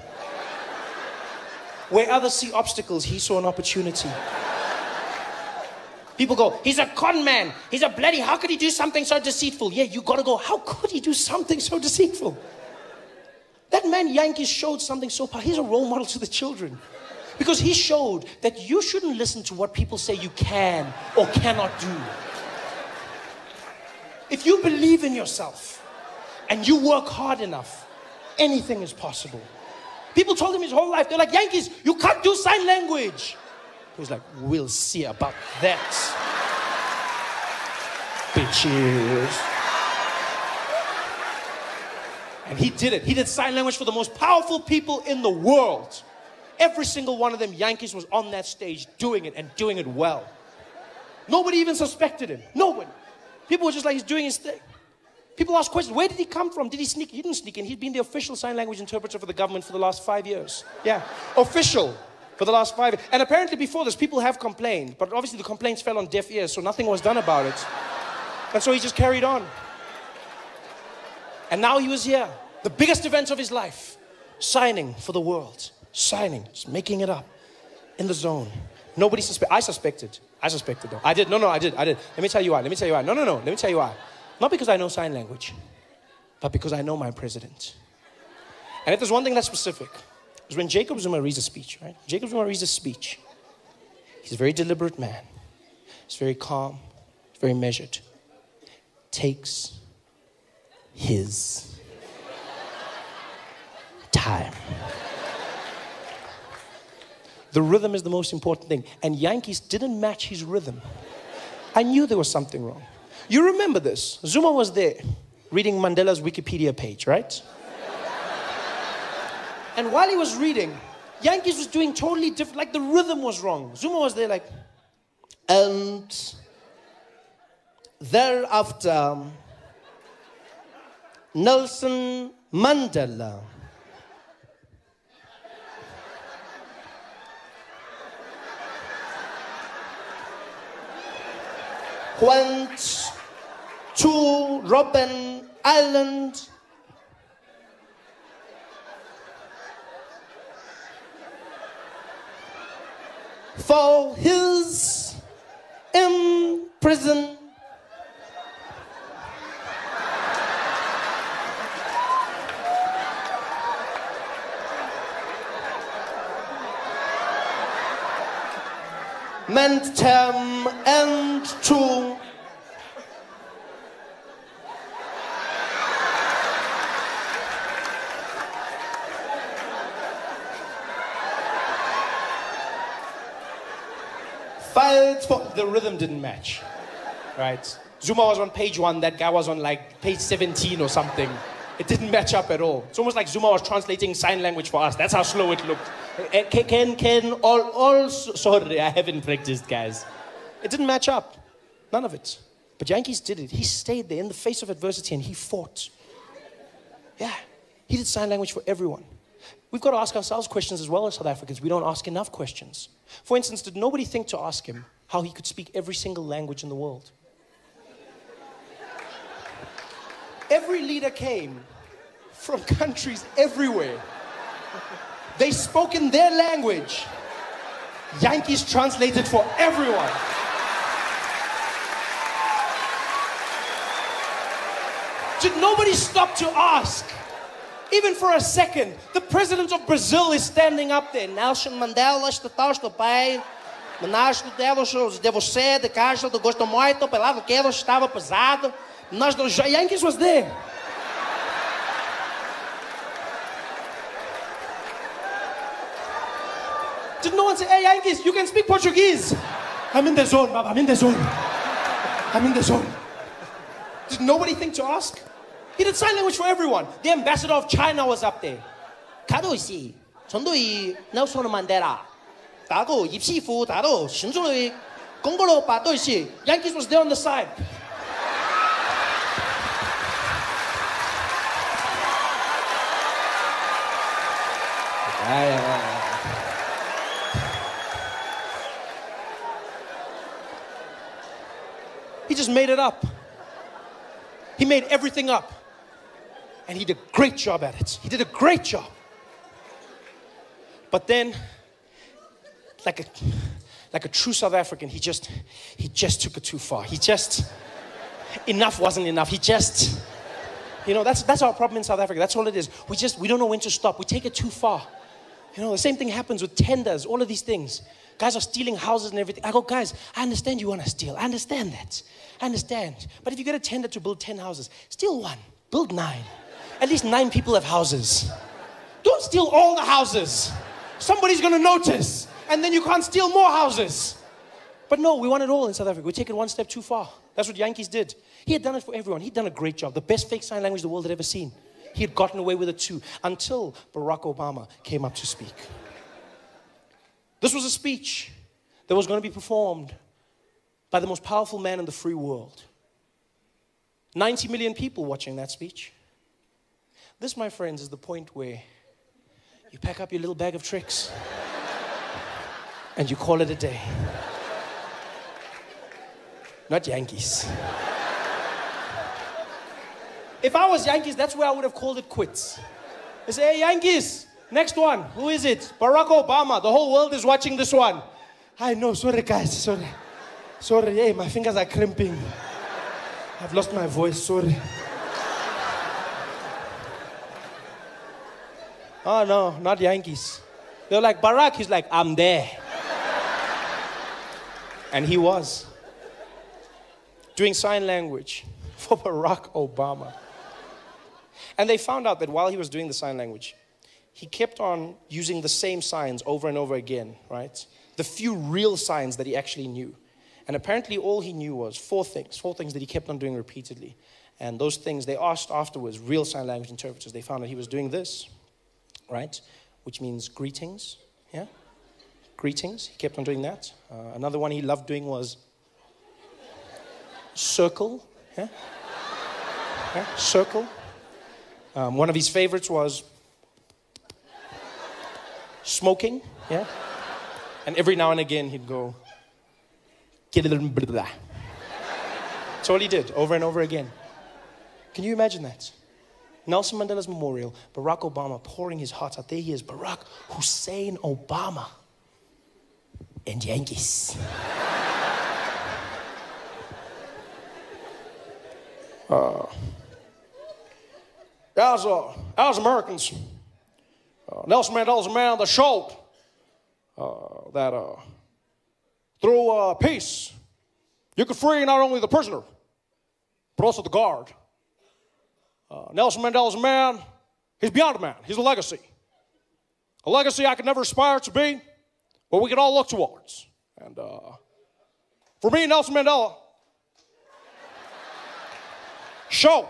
Where others see obstacles, he saw an opportunity. People go, he's a con man. He's a bloody, how could he do something so deceitful? Yeah, you gotta go, how could he do something so deceitful? That man, Yankees, showed something so powerful. He's a role model to the children. Because he showed that you shouldn't listen to what people say you can or cannot do. If you believe in yourself and you work hard enough, anything is possible. People told him his whole life, they're like, Yankees, you can't do sign language. He was like, we'll see about that. Bitches. And he did it. He did sign language for the most powerful people in the world. Every single one of them, Yankees, was on that stage doing it and doing it well. Nobody even suspected him. Nobody. People were just like, he's doing his thing. People ask questions. Where did he come from? Did he sneak? He didn't sneak in. He'd been the official sign language interpreter for the government for the last 5 years. Yeah. Official for the last 5 years. And apparently before this, people have complained. But obviously the complaints fell on deaf ears, so nothing was done about it. And so he just carried on. And now he was here. The biggest event of his life. Signing for the world. Signing. Just making it up. In the zone. Nobody suspected. I suspected. I suspected though. I did. No, I did. Let me tell you why. No. Let me tell you why. Not because I know sign language. But because I know my president. And if there's one thing that's specific. Is when Jacob Zuma reads a speech, right? Jacob Zuma reads a speech. He's a very deliberate man. He's very calm. He's very measured. Takes his time. The rhythm is the most important thing. And Yankees didn't match his rhythm. I knew there was something wrong. You remember this. Zuma was there reading Mandela's Wikipedia page, right? And while he was reading, Yankees was doing totally different, like the rhythm was wrong. Zuma was there like, and thereafter, Nelson Mandela went to Robben Island for his imprisonment. Term and to fight for the rhythm didn't match, right? Zuma was on page 1, that guy was on like page 17 or something. It didn't match up at all. It's almost like Zuma was translating sign language for us. That's how slow it looked. Sorry, I haven't practiced, guys. It didn't match up. None of it. But Yankees did it. He stayed there in the face of adversity and he fought. Yeah. He did sign language for everyone. We've got to ask ourselves questions as well as South Africans. We don't ask enough questions. For instance, did nobody think to ask him how he could speak every single language in the world? Every leader came from countries everywhere. They spoke in their language. Yankees translated for everyone. Did nobody stop to ask? Even for a second, the president of Brazil is standing up there. Nelson Mandela está bem. Nós temos de você, de casa, de gosto muito, pela que estava pesado. Nós do Yankees was there. Did no one say, hey Yankees, you can speak Portuguese? I'm in the zone, Baba, I'm in the zone. I'm in the zone. Did nobody think to ask? He did sign language for everyone. The ambassador of China was up there. 가도시, 전도이 넬슨 만델라. 다도 입시부 다도 신주의 공부로 바도시. Yankees was there on the side. He just made it up. He made everything up. And he did a great job at it. He did a great job. But then, like a true South African, he just took it too far. Enough wasn't enough. That's our problem in South Africa. That's all it is. We don't know when to stop. We take it too far. The same thing happens with tenders, all of these things. Guys are stealing houses and everything. I go, guys, I understand you want to steal. I understand that. I understand. But if you get a tender to build 10 houses, steal 1, build 9. At least 9 people have houses. Don't steal all the houses. Somebody's going to notice. And then you can't steal more houses. But no, we want it all in South Africa. We take it one step too far. That's what Yankees did. He had done it for everyone. He'd done a great job. The best fake sign language the world had ever seen. He had gotten away with it too, until Barack Obama came up to speak. This was a speech that was going to be performed by the most powerful man in the free world. 90 million people watching that speech. This, my friends, is the point where you pack up your little bag of tricks and you call it a day. Not Yankees. If I was Yankees, that's where I would have called it quits. I say, hey, Yankees, next one. Who is it? Barack Obama. The whole world is watching this one. I know. Sorry, guys. Sorry. Sorry. Hey, my fingers are crimping. I've lost my voice. Sorry. Oh, no, not Yankees. They're like, Barack. He's like, I'm there. And he was. Doing sign language for Barack Obama. And they found out that while he was doing the sign language, he kept on using the same signs over and over again, right? The few real signs that he actually knew. And apparently all he knew was four things that he kept on doing repeatedly. And those things, they asked afterwards, real sign language interpreters, they found that he was doing this, right? which means greetings. Yeah? Greetings. He kept on doing that. Another one he loved doing was circle. Yeah? Yeah? Circle. One of his favorites was smoking. Yeah? And every now and again he'd go, get a little bit of that. That's all he did, over and over again. Can you imagine that? Nelson Mandela's memorial, Barack Obama pouring his heart out. There he is, Barack Hussein Obama. And Yankees. As Americans, Nelson Mandela's a man that showed that through peace, you could free not only the prisoner, but also the guard. Nelson Mandela's a man, he's beyond a man. He's a legacy. A legacy I could never aspire to be, but we can all look towards. And for me, Nelson Mandela showed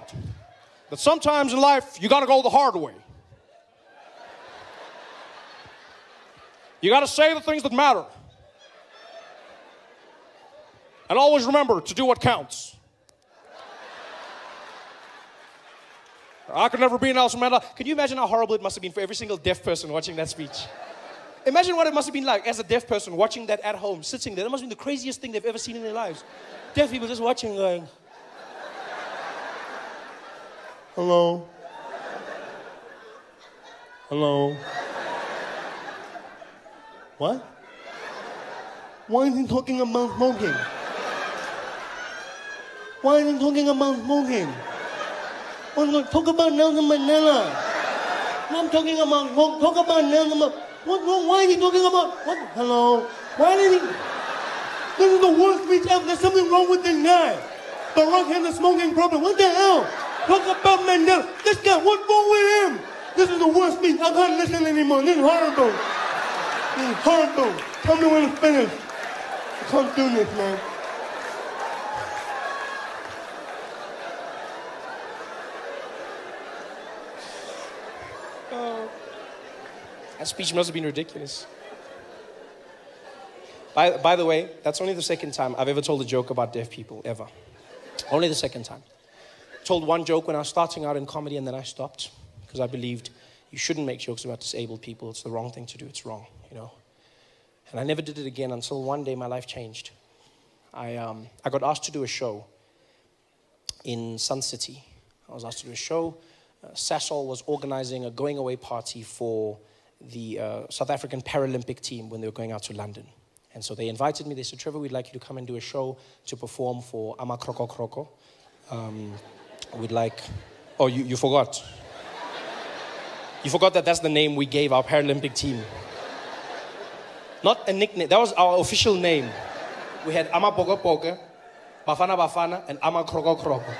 that sometimes in life, you got to go the hard way. You got to say the things that matter. And always remember to do what counts. I could never be Nelson Mandela. Can you imagine how horrible it must have been for every single deaf person watching that speech? Imagine what it must have been like as a deaf person watching that at home, sitting there. That must have been the craziest thing they've ever seen in their lives. Deaf people just watching going, hello? Hello? What? Why is he talking about smoking? Why is he talking about smoking? Talk about Nelson Mandela. I'm talking about, talk about Nelson Mandela. Why is he talking about, what? Hello? Why did he? This is the worst speech ever. There's something wrong with this guy. Barack has a smoking problem. What the hell? Talk about Mandela. This guy, what's wrong with him? This is the worst speech. I can't listen anymore. This is horrible. This is horrible. Tell me when it's finished. I can't do this, man. That speech must have been ridiculous. By the way, that's only the second time I've ever told a joke about deaf people, ever. Only the second time. Told one joke when I was starting out in comedy and then I stopped because I believed you shouldn't make jokes about disabled people. It's the wrong thing to do. It's wrong, you know. And I never did it again until one day my life changed. I got asked to do a show in Sun City. I was asked to do a show. Sasol was organizing a going away party for the South African Paralympic team when they were going out to London. And so they invited me. They said, Trevor, we'd like you to come and do a show to perform for Ama Kroko Kroko. We'd like... Oh, you forgot. You forgot that that's the name we gave our Paralympic team. Not a nickname. That was our official name. We had Ama Poke Poke, Bafana Bafana, and Ama Kroko Kroko.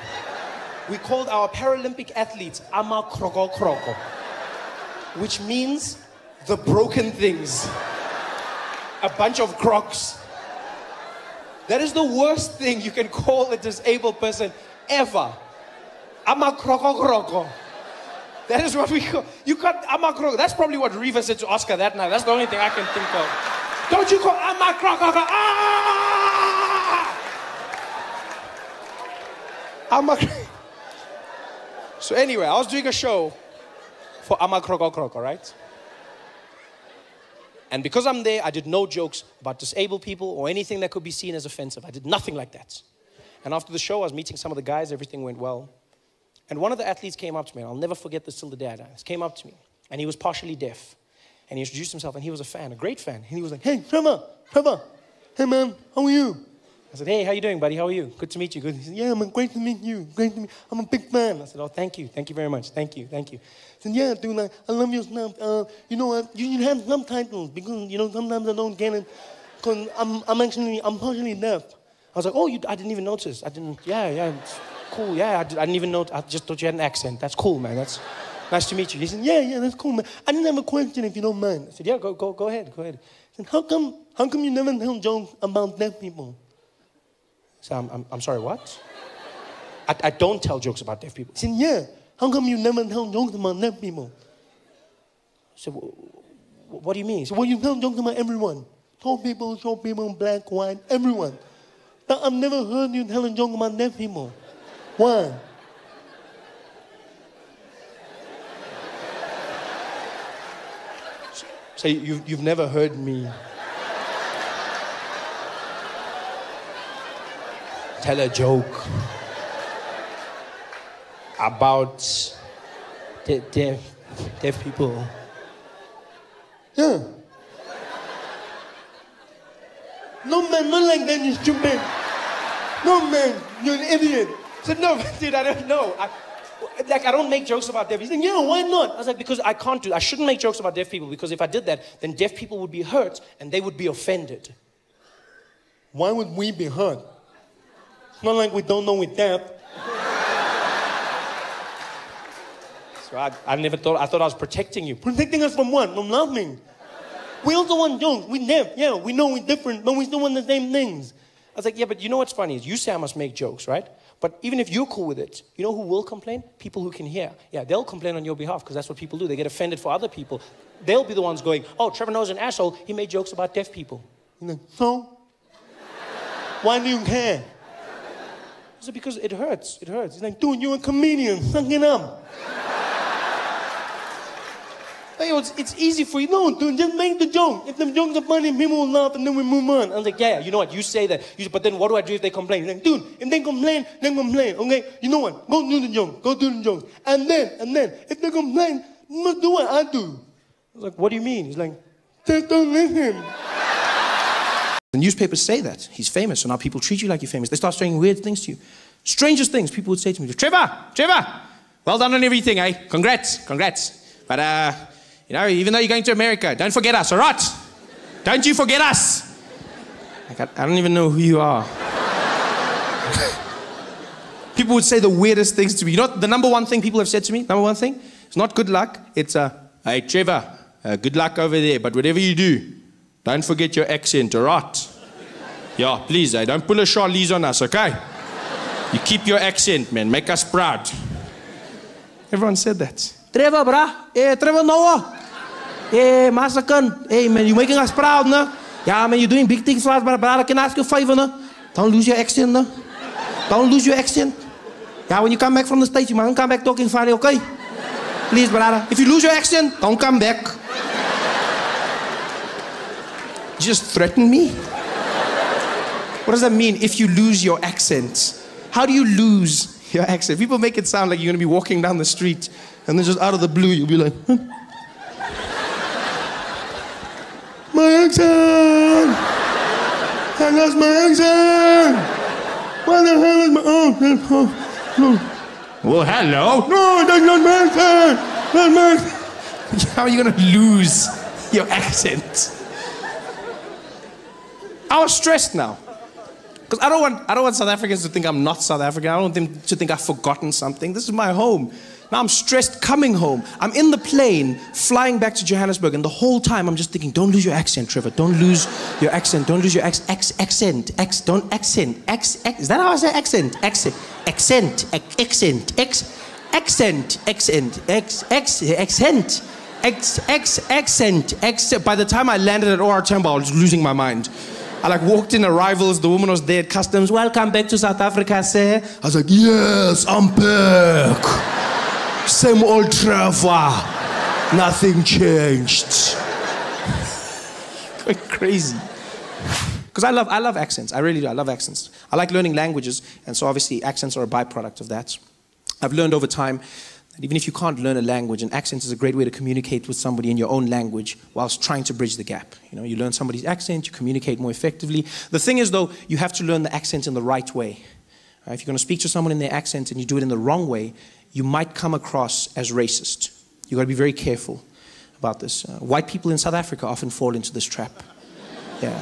We called our Paralympic athletes Ama Kroko Kroko, which means the broken things. A bunch of crocs. That is the worst thing you can call a disabled person ever. Ama Kroko Kroko. That is what we call. You got Ama Kroko. That's probably what Reva said to Oscar that night. That's the only thing I can think of. Don't you call Ama Kroko Kroko? Ah! Ama. So anyway, I was doing a show for Ama Kroko Kroko, right? And because I'm there, I did no jokes about disabled people or anything that could be seen as offensive. I did nothing like that. And after the show, I was meeting some of the guys. Everything went well. And one of the athletes came up to me, and I'll never forget this till the day I die. He came up to me, and he was partially deaf. And he introduced himself, and he was a fan, a great fan. And he was like, hey, Trevor, hey, man, how are you? I said, hey, how you doing, buddy? How are you? Good to meet you. Good. He said, yeah, man, great to meet you. Great to meet you. I'm a big fan. I said, oh, thank you. Thank you very much. Thank you. Thank you. I said, yeah, dude, like, I love your stuff. You know what? You should have subtitles because, you know, sometimes I don't get it because I'm partially deaf. I was like, oh, I didn't even notice. I didn't, yeah, it's cool. Yeah, I didn't even know. I just thought you had an accent. That's cool, man. That's nice to meet you. He said, yeah, that's cool, man. I didn't have a question if you don't mind. I said, yeah, go ahead. He said, how come you never tell jokes about deaf people? So I'm sorry, what? I don't tell jokes about deaf people. He said, yeah, how come you never tell jokes about deaf people? I said, what do you mean? He said, well, you tell jokes about everyone. Tall people, short people, black, white, everyone. But I've never heard you tell a joke about deaf people. Why? So you've never heard me tell a joke about deaf people? Yeah. No, man, not like that, you stupid. No, man, you're an idiot. I said, no, dude, I don't know. I don't make jokes about deaf people. He said, yeah, why not? I was like, because I can't do. I shouldn't make jokes about deaf people, because if I did that, then deaf people would be hurt and they would be offended. Why would we be hurt? It's not like we don't know we're deaf. So I never thought, I thought I was protecting you. Protecting us from what? From laughing. We also want jokes. We're deaf. Yeah, we know we're different, but we still want the same things. I was like, yeah, but you know what's funny is you say I must make jokes, right? But even if you're cool with it, you know who will complain? People who can hear. Yeah, they'll complain on your behalf because that's what people do. They get offended for other people. They'll be the ones going, oh, Trevor Noah's an asshole. He made jokes about deaf people. You're like, so? Why do you care? I said, because it hurts. It hurts. He's like, dude, you're a comedian. Suck it up. Hey, it's easy for you. No, dude, just make the joke. If the jokes are funny, people will laugh and then we move on. I was like, yeah, you know what? You say that. But then what do I do if they complain? He's like, dude, if they complain, then complain. Okay? You know what? Go do the joke. Go do the jokes. And then, if they complain, you must do what I do. I was like, what do you mean? He's like, just don't listen. The newspapers say that. He's famous, so now people treat you like you're famous. They start saying weird things to you. Strangest things people would say to me. Trevor, well done on everything, eh? Congrats. But, you know, even though you're going to America, don't forget us, all right? Don't you forget us. Like, I don't even know who you are. People would say the weirdest things to me. You know what the number one thing people have said to me? Number one thing? It's not good luck. It's, hey, Trevor, good luck over there. But whatever you do, don't forget your accent, all right? Yeah, please, don't pull a Charlize on us, okay? You keep your accent, man. Make us proud. Everyone said that. Trevor, brah. Hey, Trevor Noah. Hey, Masakan. Hey, man, you're making us proud, no? Yeah, man, you're doing big things for us, but brother, can I ask you a favor, no? Don't lose your accent, no? Don't lose your accent. Yeah, when you come back from the States, you mustn't come back talking funny, okay? Please, brother. If you lose your accent, don't come back. You just threaten me? What does that mean, if you lose your accent? How do you lose your accent? People make it sound like you're going to be walking down the street and then just out of the blue, you'll be like, my accent! I lost my accent! What the hell is my... Oh, well, hello? No, that's not my accent! That's my accent! How are you going to lose your accent? I was stressed now. Because I don't want South Africans to think I'm not South African. I don't want them to think I've forgotten something. This is my home. Now I'm stressed coming home. I'm in the plane, flying back to Johannesburg, and the whole time I'm just thinking, don't lose your accent, Trevor. Don't lose your accent. Don't lose your accent. Don't accent. Is that how I say accent? Accent. By the time I landed at OR Tambo, I was losing my mind. I like walked in arrivals, the woman was there at customs. Welcome back to South Africa, sir. I was like, yes, I'm back. Same old Trevor. Nothing changed. Going crazy. Because I love accents. I really do. I love accents. I like learning languages, and so obviously accents are a byproduct of that. I've learned over time that even if you can't learn a language, an accent is a great way to communicate with somebody in your own language whilst trying to bridge the gap. You know, you learn somebody's accent, you communicate more effectively. The thing is, though, you have to learn the accent in the right way. If you're going to speak to someone in their accent and you do it in the wrong way, you might come across as racist. You've got to be very careful about this. White people in South Africa often fall into this trap. Yeah.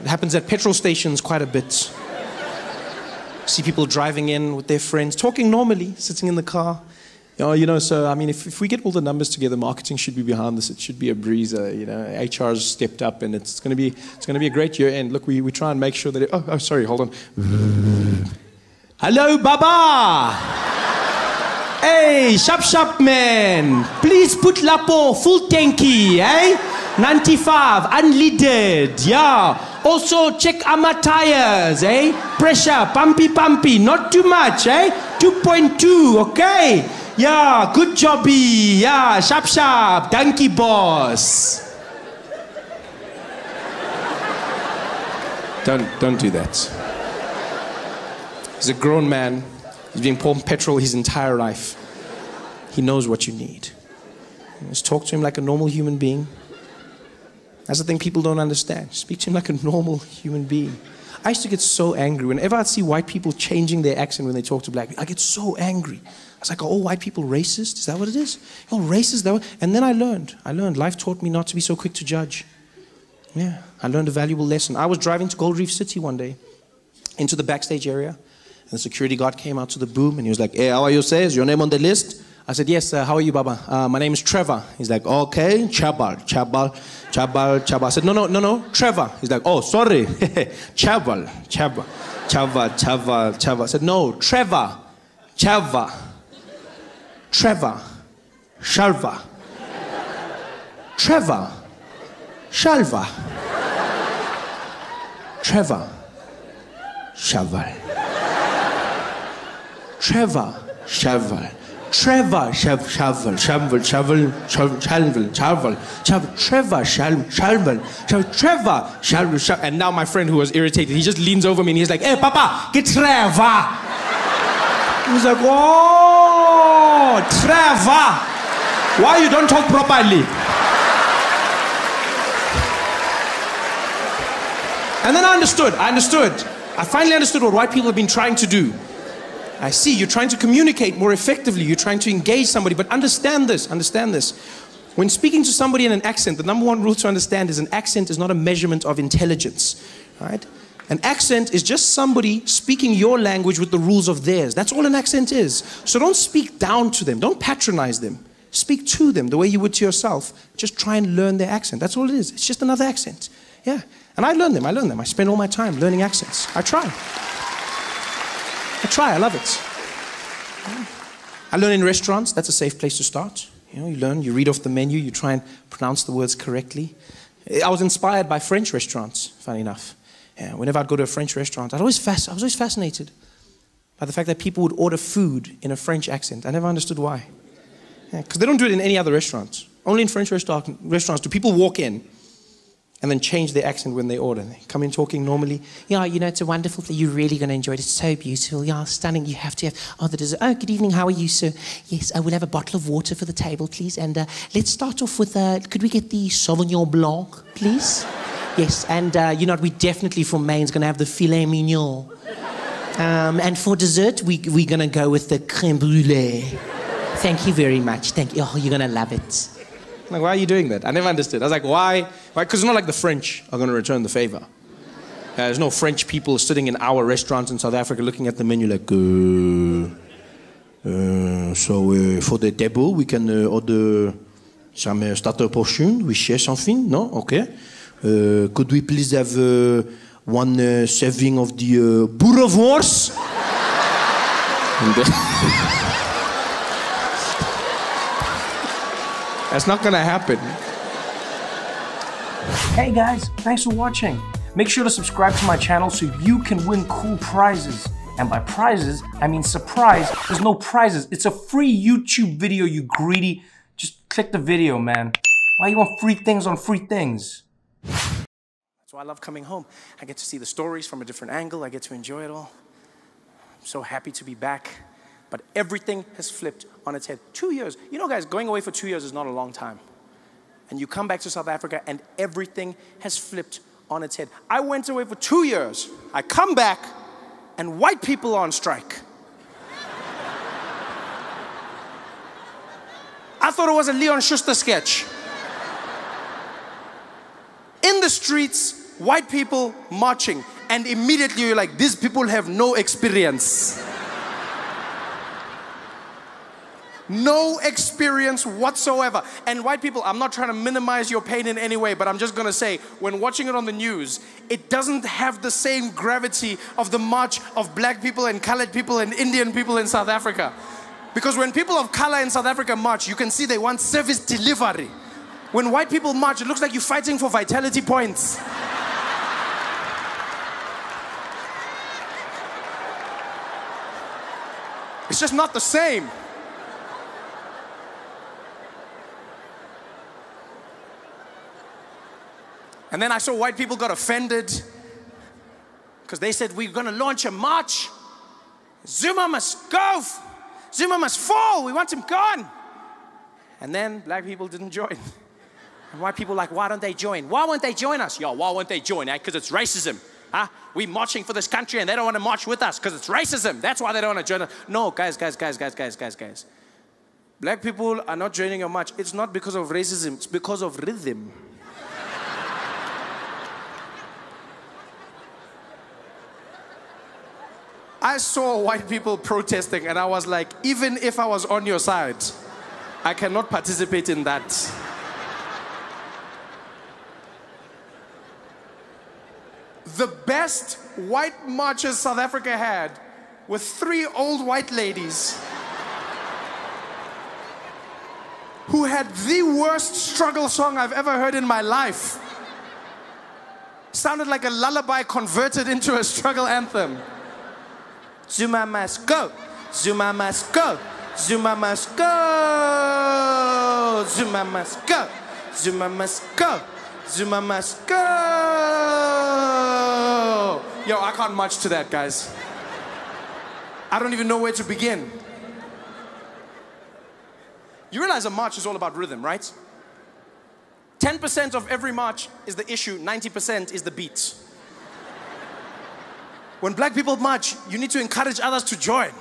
It happens at petrol stations quite a bit. See people driving in with their friends, talking normally, sitting in the car. You know, so I mean, if we get all the numbers together, marketing should be behind this. It should be a breezer. You know, HR's stepped up, and it's going to be a great year. And look, we try and make sure that. Oh, sorry, hold on. Hello, Baba. Hey, sharp man. Please put Lapo full tanky, eh? 95, unleaded, yeah. Also check our tires, eh? Pressure, pumpy, not too much, eh? 2.2, okay? Yeah, good jobby, yeah, sharp, donkey boss. Don't do that. He's a grown man. He's been pouring petrol his entire life. He knows what you need. Just talk to him like a normal human being. That's the thing people don't understand. Speak to him like a normal human being. I used to get so angry. Whenever I'd see white people changing their accent when they talk to black people, I get so angry. I was like, oh, white people racist? Is that what it is? Oh, racist? And then I learned. Life taught me not to be so quick to judge. Yeah, I learned a valuable lesson. I was driving to Gold Reef City one day, into the backstage area, and the security guard came out to the boom, and he was like, hey, how are you, sir? Is your name on the list? I said, yes, how are you, Baba? My name is Trevor. He's like, okay, Chabal. I said, no, Trevor. He's like, oh, sorry, Chabal. I said, no, Trevor, Shalva. Trevor, Shalva. Trevor, Shalva. Trevor, Shaval. Trevor, Shaval. Trevor, Shaval. And now my friend who was irritated, he just leans over me and he's like, hey, Papa, get Trevor. He was like, oh, Trevor. Why you don't talk properly? And then I understood. I finally understood what white people have been trying to do. I see, you're trying to communicate more effectively. You're trying to engage somebody, but understand this. When speaking to somebody in an accent, the number one rule to understand is an accent is not a measurement of intelligence, right? An accent is just somebody speaking your language with the rules of theirs. That's all an accent is. So don't speak down to them. Don't patronize them. Speak to them the way you would to yourself. Just try and learn their accent. That's all it is. It's just another accent. Yeah. And I learn them. I spend all my time learning accents. I try. I love it. I learn in restaurants. That's a safe place to start. You know, you learn, you read off the menu, you try and pronounce the words correctly. I was inspired by French restaurants, funny enough. Yeah, whenever I'd go to a French restaurant, I was always fascinated by the fact that people would order food in a French accent. I never understood why. Because they don't do it in any other restaurants. Only in French restaurants do people walk in and then change their accent when they order. They come in talking normally. Yeah, you know, it's a wonderful thing. You're really going to enjoy it. It's so beautiful. Yeah, stunning. You have to have... Oh, the dessert. Oh, good evening. How are you, sir? Yes, I will have a bottle of water for the table, please. And let's start off with... could we get the Sauvignon Blanc, please? Yes, and you know, we definitely, for mains, going to have the filet mignon. And for dessert, we're going to go with the crème brûlée. Thank you very much. Thank you. Oh, you're going to love it. Like, why are you doing that? I never understood. I was like, why? Because it's not like the French are going to return the favor. There's no French people sitting in our restaurants in South Africa looking at the menu like, so for the table, we can order some starter portion with share something? No? Okay. Could we please have one serving of the boerewors? That's not gonna happen. Hey guys, thanks for watching. Make sure to subscribe to my channel so you can win cool prizes. And by prizes, I mean surprise. There's no prizes. It's a free YouTube video, you greedy. Just click the video, man. Why you want free things on free things? That's why I love coming home. I get to see the stories from a different angle. I get to enjoy it all. I'm so happy to be back. But everything has flipped on its head. 2 years. You know, guys, going away for 2 years is not a long time. And you come back to South Africa and everything has flipped on its head. I went away for 2 years. I come back and white people are on strike. I thought it was a Leon Schuster sketch. In the streets, white people marching. And immediately you're like, these people have no experience. No experience whatsoever. And white people, I'm not trying to minimize your pain in any way, but I'm just going to say, when watching it on the news, it doesn't have the same gravity of the march of black people and colored people and Indian people in South Africa. Because when people of color in South Africa march, you can see they want service delivery. When white people march, it looks like you're fighting for vitality points. It's just not the same. And then I saw white people got offended because they said, we're going to launch a march. Zuma must go. Zuma must fall. We want him gone. And then black people didn't join. And white people like, why don't they join? Why won't they join us? Yo, why won't they join? Because it's racism. Huh? We're marching for this country and they don't want to march with us because it's racism. That's why they don't want to join us. No, guys. Black people are not joining your march. It's not because of racism. It's because of rhythm. I saw white people protesting and I was like, even if I was on your side, I cannot participate in that. The best white marches South Africa had were 3 old white ladies who had the worst struggle song I've ever heard in my life. Sounded like a lullaby converted into a struggle anthem. Zuma must go. Zuma must go. Zuma must go. Zuma must go. Zuma must go. Zuma must go. Yo, I can't march to that, guys. I don't even know where to begin. You realize a march is all about rhythm, right? 10% of every march is the issue, 90% is the beat. When black people march, you need to encourage others to join.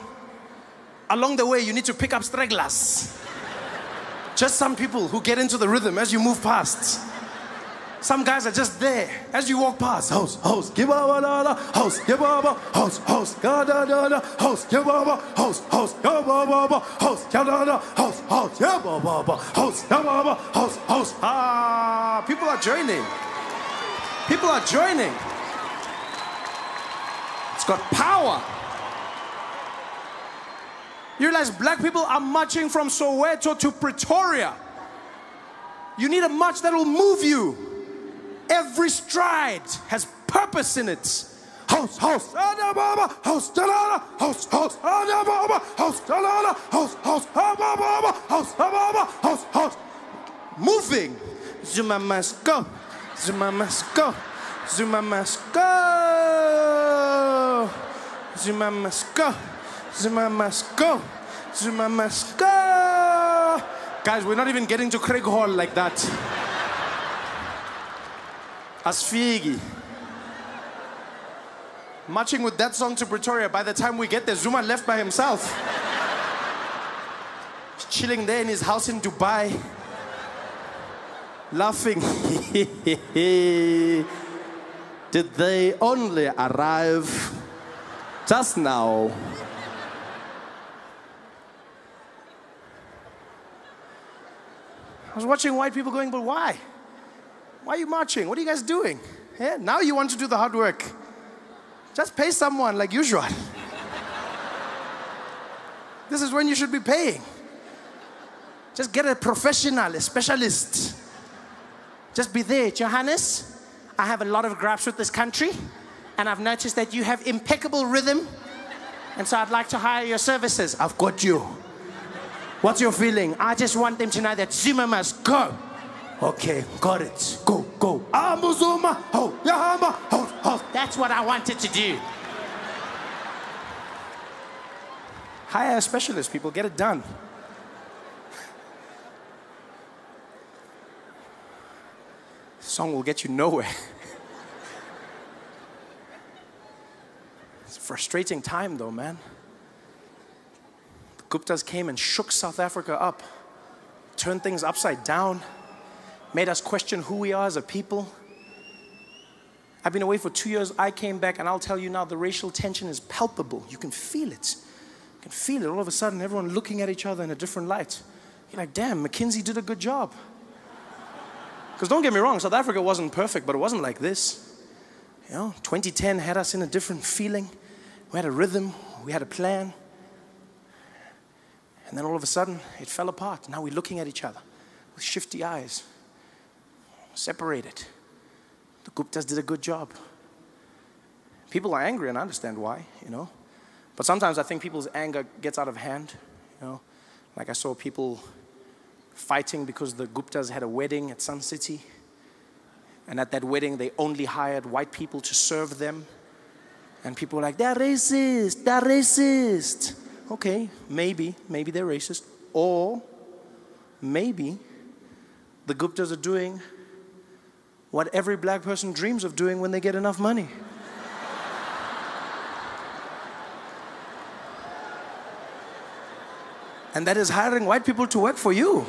Along the way, you need to pick up stragglers. Just some people who get into the rhythm as you move past. Some guys are just there as you walk past. Host, give up, host, give up, host, da da da da, host, give up, host, give up, host, da da da, host, give up, host, give up, host. Ah, people are joining. People are joining. It's got power. You realize black people are marching from Soweto to Pretoria. You need a march that will move you. Every stride has purpose in it. Host, host, host, host, host, host, moving. Zuma must go. Zuma must go. Zuma must go. Zuma must go. Zuma must go. Zuma must go. Guys, we're not even getting to Craig Hall like that. Asfigi. Marching with that song to Pretoria, by the time we get there, Zuma left by himself. Chilling there in his house in Dubai. Laughing. Did they only arrive just now? I was watching white people going, but why? Why are you marching? What are you guys doing? Yeah, now you want to do the hard work. Just pay someone like usual. This is when you should be paying. Just get a professional, a specialist. Just be there. Johannes, I have a lot of gripes with this country, and I've noticed that you have impeccable rhythm, and so I'd like to hire your services. I've got you. What's your feeling? I just want them to know that Zuma must go. Okay, got it. Go, go. Zuma. That's what I wanted to do. Hire a specialist, people. Get it done. This song will get you nowhere. It's a frustrating time, though, man. The Guptas came and shook South Africa up, turned things upside down, made us question who we are as a people. I've been away for 2 years. I came back, and I'll tell you now, the racial tension is palpable. You can feel it. You can feel it all of a sudden, everyone looking at each other in a different light. You're like, damn, McKinsey did a good job. Because don't get me wrong, South Africa wasn't perfect, but it wasn't like this. You know, 2010 had us in a different feeling. We had a rhythm. We had a plan. And then all of a sudden, it fell apart. Now we're looking at each other with shifty eyes, separated. The Guptas did a good job. People are angry, and I understand why, you know. But sometimes I think people's anger gets out of hand, you know. Like I saw people fighting because the Guptas had a wedding at Sun City. And at that wedding, they only hired white people to serve them. And people were like, they're racist, they're racist. Okay, maybe they're racist. Or maybe the Guptas are doing what every black person dreams of doing when they get enough money. And that is hiring white people to work for you.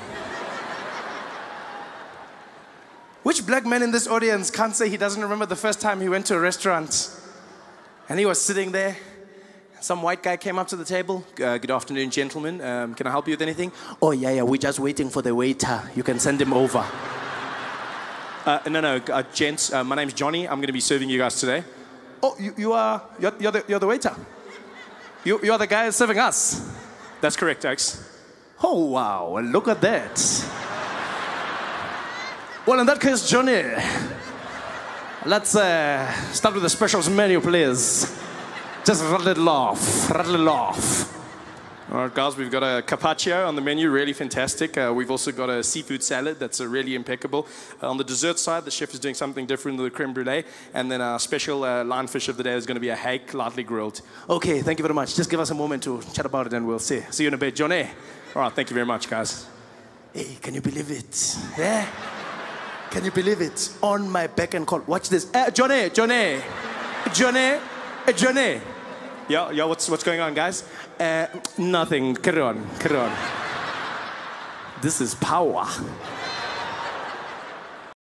Which black man in this audience can't say he doesn't remember the first time he went to a restaurant and he was sitting there? Some white guy came up to the table. Good afternoon, gentlemen. Can I help you with anything? Oh, yeah, we're just waiting for the waiter. You can send him over. No, gents, my name's Johnny. I'm going to be serving you guys today. Oh, you're the waiter. You're the guy serving us. That's correct, Alex. Oh, wow, look at that. Well, in that case, Johnny, let's start with the specials menu, please. Just rattle it off, rattle it off. All right, guys, we've got a carpaccio on the menu, really fantastic. We've also got a seafood salad that's really impeccable. On the dessert side, the chef is doing something different with the creme brulee. And then our special lionfish of the day is going to be a hake, lightly grilled. Okay, thank you very much. Just give us a moment to chat about it and we'll see. See you in a bit, Johnny. All right, thank you very much, guys. Hey, can you believe it? Yeah? Can you believe it? On my beck and call. Watch this. Johnny. Yeah, what's going on, guys? Nothing. Carry on. This is power.